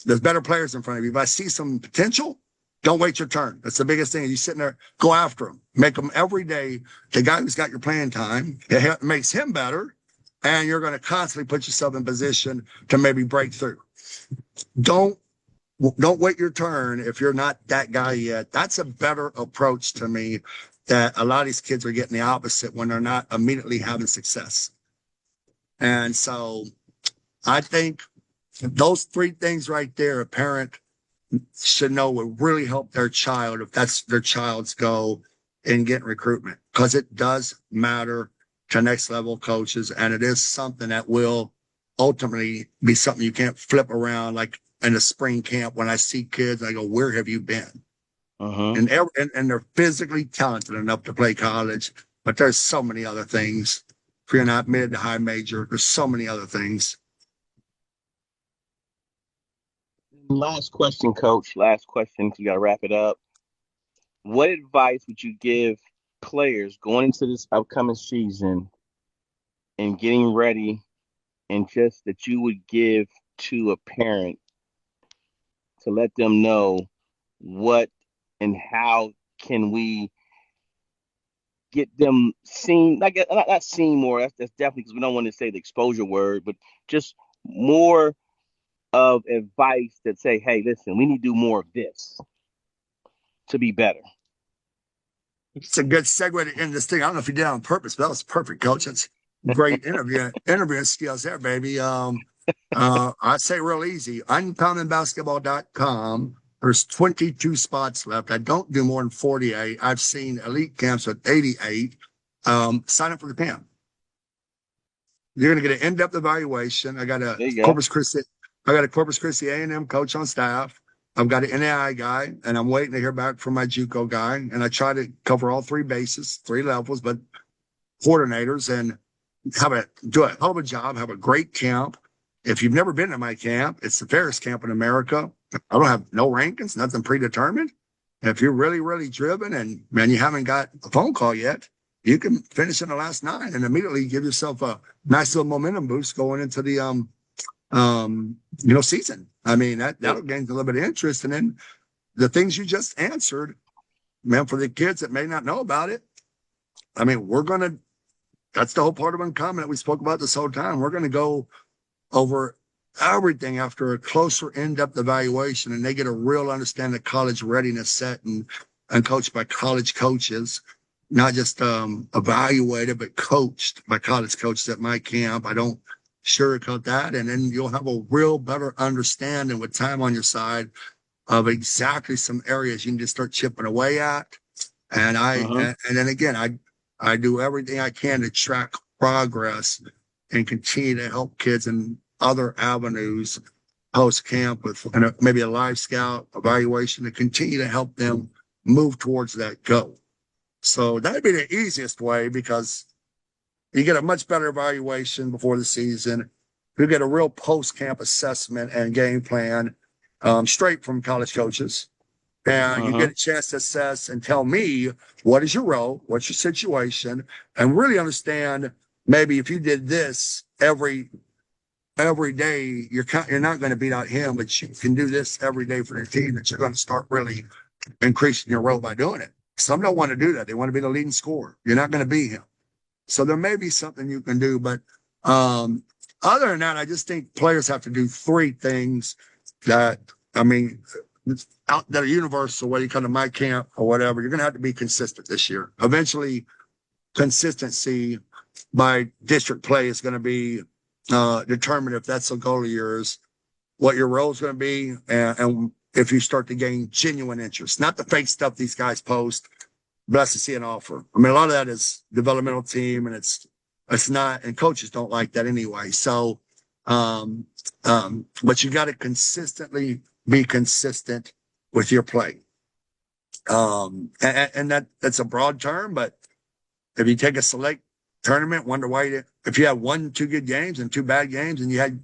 There's better players in front of you. If I see some potential, don't wait your turn. That's the biggest thing. You sitting there, go after them. Make them every day the guy who's got your playing time. It makes him better. And you're going to constantly put yourself in position to maybe break through. Don't wait your turn if you're not that guy yet. That's a better approach to me, that a lot of these kids are getting the opposite when they're not immediately having success. And so I think those three things right there, a parent should know will really help their child if that's their child's goal in getting recruitment, because it does matter to next level coaches. And it is something that will ultimately be something you can't flip around. Like in a spring camp, when I see kids, I go, where have you been? And they're physically talented enough to play college, but there's so many other things. If you're not mid to high major, there's so many other things. Last question, Coach. Last question. You got to wrap it up. What advice would you give players going into this upcoming season and getting ready, and just that you would give to a parent to let them know what and how can we get them seen, not seen more, that's definitely, because we don't want to say the exposure word, but just more of advice that say, hey, listen, we need to do more of this to be better. It's a good segue to end this thing. I don't know if you did it on purpose, but that was perfect, Coach. That's great interviewing skills there, baby. I'd say real easy. UncommonBasketball.com. There's 22 spots left. I don't do more than 48. I've seen elite camps with 88. Sign up for the camp. You're going to get an in-depth evaluation. I got a Corpus Christi A&M coach on staff. I've got an NAI guy, and I'm waiting to hear back from my JUCO guy. And I try to cover all three bases, three levels, but coordinators, and do a hell of a job, have a great camp. If you've never been to my camp, it's the fairest camp in America. I don't have no rankings, nothing predetermined. If you're really, really driven and, man, you haven't got a phone call yet, you can finish in the last 9 and immediately give yourself a nice little momentum boost going into the season. I mean, that'll gain a little bit of interest. And then the things you just answered, man, for the kids that may not know about it, I mean, that's the whole part of Uncommon that we spoke about this whole time. We're going to go over everything after a closer in-depth evaluation, and they get a real understanding of college readiness set and coached by college coaches, not just evaluated, but coached by college coaches at my camp. I don't sugarcoat that. And then you'll have a real better understanding with time on your side of exactly some areas you need to start chipping away at. And and then again, I do everything I can to track progress and continue to help kids in other avenues post camp with maybe a live scout evaluation to continue to help them move towards that goal. So that'd be the easiest way, because you get a much better evaluation before the season. You get a real post-camp assessment and game plan straight from college coaches. And you get a chance to assess and tell me, what is your role? What's your situation? And really understand, maybe if you did this every day, you're not going to beat out him, but you can do this every day for your team, that you're going to start really increasing your role by doing it. Some don't want to do that. They want to be the leading scorer. You're not going to be him. So there may be something you can do, but other than that, I just think players have to do 3 things that are universal, whether you come to my camp or whatever. You're going to have to be consistent this year. Eventually, consistency by district play is going to be determined, if that's a goal of yours, what your role is going to be, and if you start to gain genuine interest, not the fake stuff these guys post. Blessed to see an offer. I mean, a lot of that is developmental team, and it's not, and coaches don't like that anyway. So, but you got to consistently be consistent with your play. And that's a broad term, but if you take a select tournament, wonder why if you have 1-2 good games and 2 bad games, and you had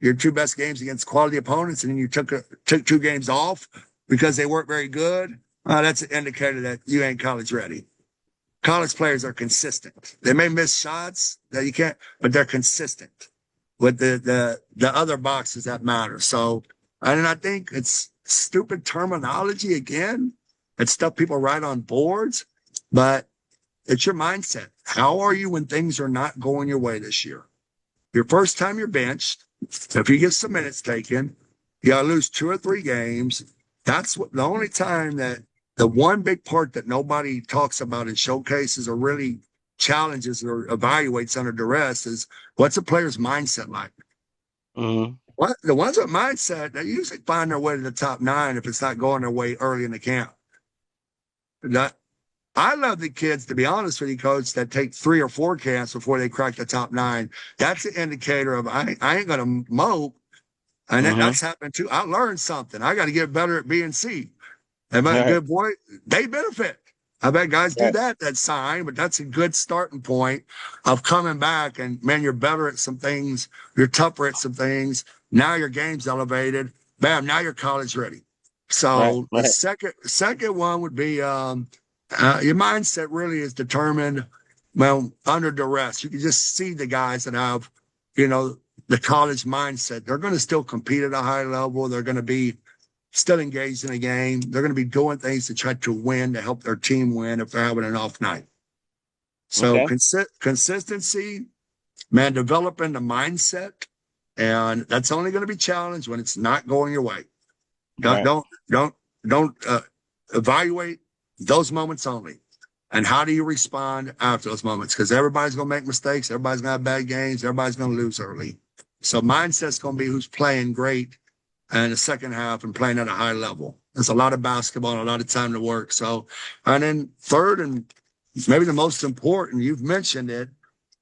your two best games against quality opponents, and then you took 2 games off because they weren't very good, that's an indicator that you ain't college ready. College players are consistent. They may miss shots that you can't, but they're consistent with the other boxes that matter. So, and I think it's stupid terminology again. It's stuff people write on boards, but it's your mindset. How are you when things are not going your way this year? Your first time you're benched, if you get some minutes taken, you gotta lose 2 or 3 games. That's the only time that the one big part that nobody talks about and showcases or really challenges or evaluates under duress is what's a player's mindset like? Mm-hmm. The ones with mindset, they usually find their way to the top 9 if it's not going their way early in the camp. I love the kids, to be honest with you, Coach, that take 3 or 4 camps before they crack the top 9. That's an indicator of I ain't going to mope. And that's happened too. I learned something. I got to get better at B and C. And my good boy, they benefit. I bet guys do that sign, but that's a good starting point of coming back and, man, you're better at some things. You're tougher at some things. Now your game's elevated. Bam, now you're college ready. So the second one would be your mindset really is determined, well, under duress. You can just see the guys that have, the college mindset. They're going to still compete at a high level. They're going to be still engaged in a game. They're going to be doing things to try to win, to help their team win if they're having an off night. So consistency, man, developing the mindset, and that's only going to be challenged when it's not going your way. Don't evaluate those moments only. And how do you respond after those moments? Because everybody's going to make mistakes. Everybody's going to have bad games. Everybody's going to lose early. So mindset's going to be who's playing great in the second half and playing at a high level. There's a lot of basketball and a lot of time to work. So, and then third, and maybe the most important, you've mentioned it,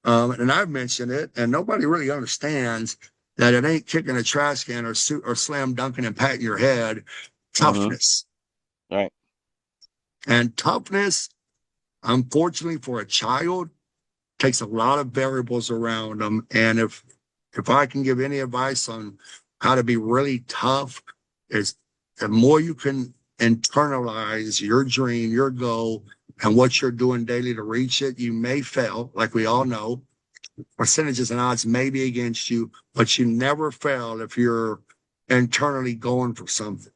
and I've mentioned it, and nobody really understands that it ain't kicking a trash can or slam dunking and patting your head. Toughness. Right. And toughness, unfortunately for a child, takes a lot of variables around them. And if I can give any advice on how to be really tough, is the more you can internalize your dream, your goal, and what you're doing daily to reach it, you may fail, like we all know. Percentages and odds may be against you, but you never fail if you're internally going for something.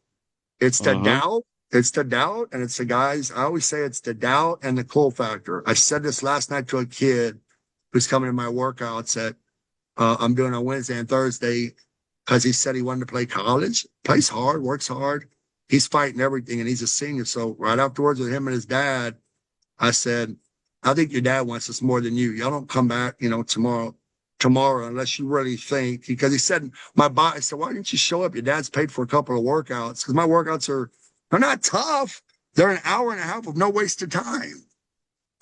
It's the doubt. It's the doubt, and it's the guys. I always say it's the doubt and the cool factor. I said this last night to a kid who's coming to my workouts that I'm doing on Wednesday and Thursday because he said he wanted to play college, plays hard, works hard. He's fighting everything, and he's a senior. So right afterwards with him and his dad, I said, I think your dad wants us more than you. Y'all don't come back, tomorrow unless you really think, because he said, I said, why didn't you show up? Your dad's paid for a couple of workouts because my workouts they're not tough. They're an hour and a half of no wasted time.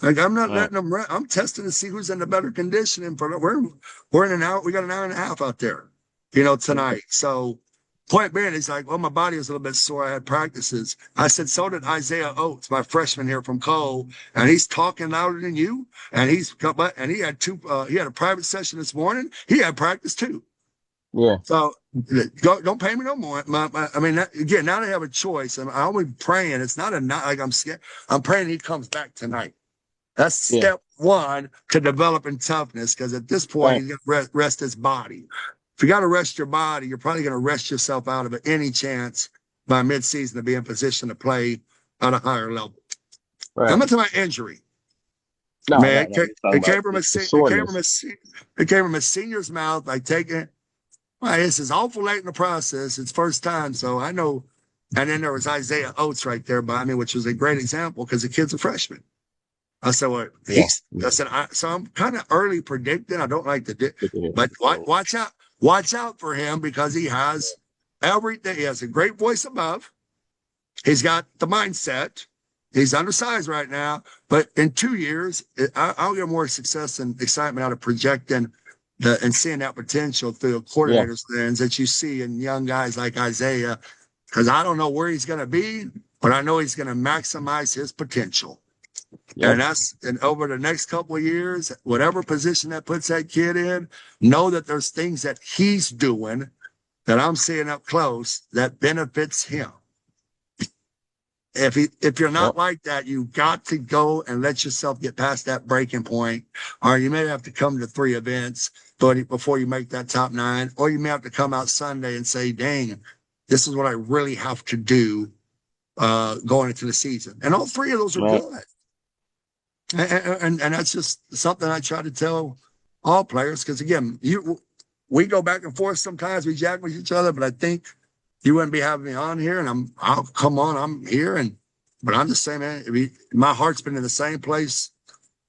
Like I'm not letting them. I'm testing to see who's in the better condition. And we're in an hour. We got an hour and a half out there, tonight. So point being, he's like, well, my body was a little bit sore. I had practices. I said, so did Isaiah Oates, my freshman here from Cole, and he's talking louder than you. And he had he had a private session this morning. He had practice too. Yeah. So don't pay me no more. Again, now they have a choice. I'm always praying. It's not like I'm scared. I'm praying he comes back tonight. That's step one to developing toughness. Because at this point, he's going to rest his body. If you got to rest your body, you're probably going to rest yourself out of any chance by midseason to be in position to play at a higher level. Right. I'm not talking about injury. It came from a senior's mouth. Like taking. Well, this is awful late in the process. It's first time, so I know. And then there was Isaiah Oates right there by me, which was a great example because the kid's a freshman. I said, well, so I'm kind of early predicting. I don't like to but watch out for him because he has everything. He has a great voice above. He's got the mindset. He's undersized right now, but in 2 years, I'll get more success and excitement out of projecting and seeing that potential through a coordinator's lens that you see in young guys like Isaiah, because I don't know where he's going to be, but I know he's going to maximize his potential. And over the next couple of years, whatever position that puts that kid in, know that there's things that he's doing that I'm seeing up close that benefits him. If you're not like that, you got to go and let yourself get past that breaking point, or you may have to come to 3 events before you make that top 9, or you may have to come out Sunday and say, dang, this is what I really have to do going into the season. And all 3 of those are good. And that's just something I try to tell all players, because again, we go back and forth sometimes, we jack with each other, but I think you wouldn't be having me on here, and I'll come on, I'm here, but I'm just saying, man, my heart's been in the same place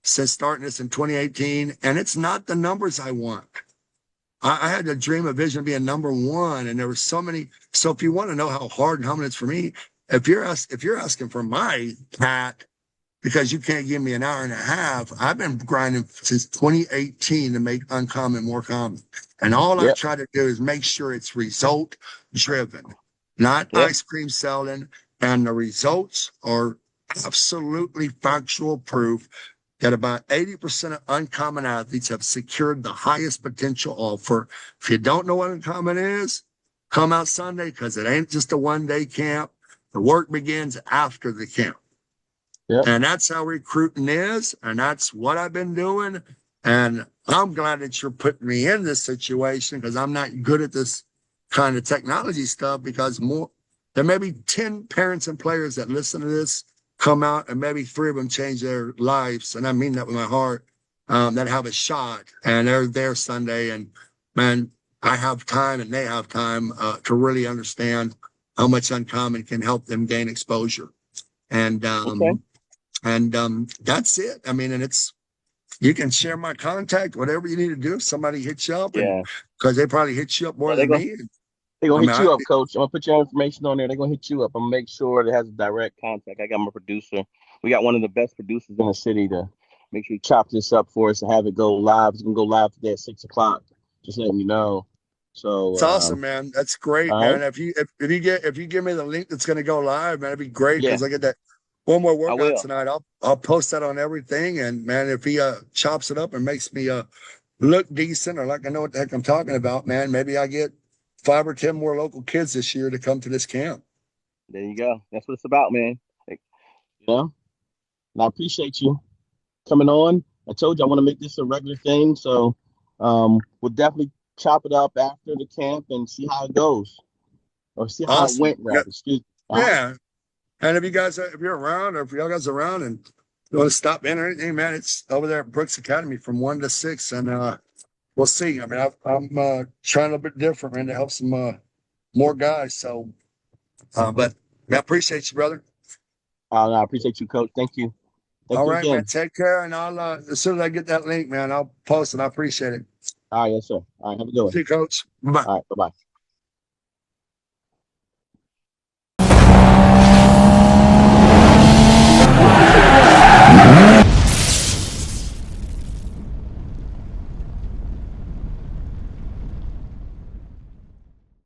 since starting this in 2018, and it's not the numbers I want. I had a dream, a vision of being number 1, and there were so many. So if you want to know how hard and humbling it's for me, if you're asking for my Pat, because you can't give me an hour and a half, I've been grinding since 2018 to make uncommon more common. And all I try to do is make sure it's result driven, not ice cream selling. And the results are absolutely factual proof that about 80% of uncommon athletes have secured the highest potential offer. If you don't know what uncommon is, come out Sunday, because it ain't just a one-day camp. The work begins after the camp. Yep. And that's how recruiting is, and that's what I've been doing. And I'm glad that you're putting me in this situation, because I'm not good at this kind of technology stuff, because there may be 10 parents and players that listen to this, come out, and maybe 3 of them change their lives. And I mean that with my heart, that have a shot, and they're there Sunday. And man, I have time and they have time to really understand how much uncommon can help them gain exposure. And, that's it. I mean, and you can share my contact, whatever you need to do. If somebody hits you up, because they probably hit you up more than me. They're going to hit you up, Coach. I'm going to put your information on there. They're going to hit you up. I'm going to make sure it has a direct contact. I got my producer. We got one of the best producers in the city to make sure he chop this up for us and have it go live. It's going to go live today at 6 o'clock. Just letting you know. So it's awesome, man. That's great, man. Right. If you give me the link that's going to go live, man, it'd be great, because I get that one more workout tonight. I'll post that on everything, and man, if he chops it up and makes me look decent, or like I know what the heck I'm talking about, man, maybe I get 5 or 10 more local kids this year to come to this camp. There you go. That's what it's about, man. And I appreciate you coming on. I told you I want to make this a regular thing, so we'll definitely chop it up after the camp and see how it goes, or see how it went. Rather, excuse me. Yeah. And if you're around, or if y'all guys are around and you want to stop in or anything, man, it's over there at Brooks Academy from 1 to 6, and we'll see. I mean, I'm trying a bit different, man, to help some more guys. So, but I appreciate you, brother. I appreciate you, Coach. Thank you. All right, man. Take care, and I'll as soon as I get that link, man, I'll post it. I appreciate it. All right, yes, sir. All right, have a good one. See you, Coach. Bye. All right, bye-bye.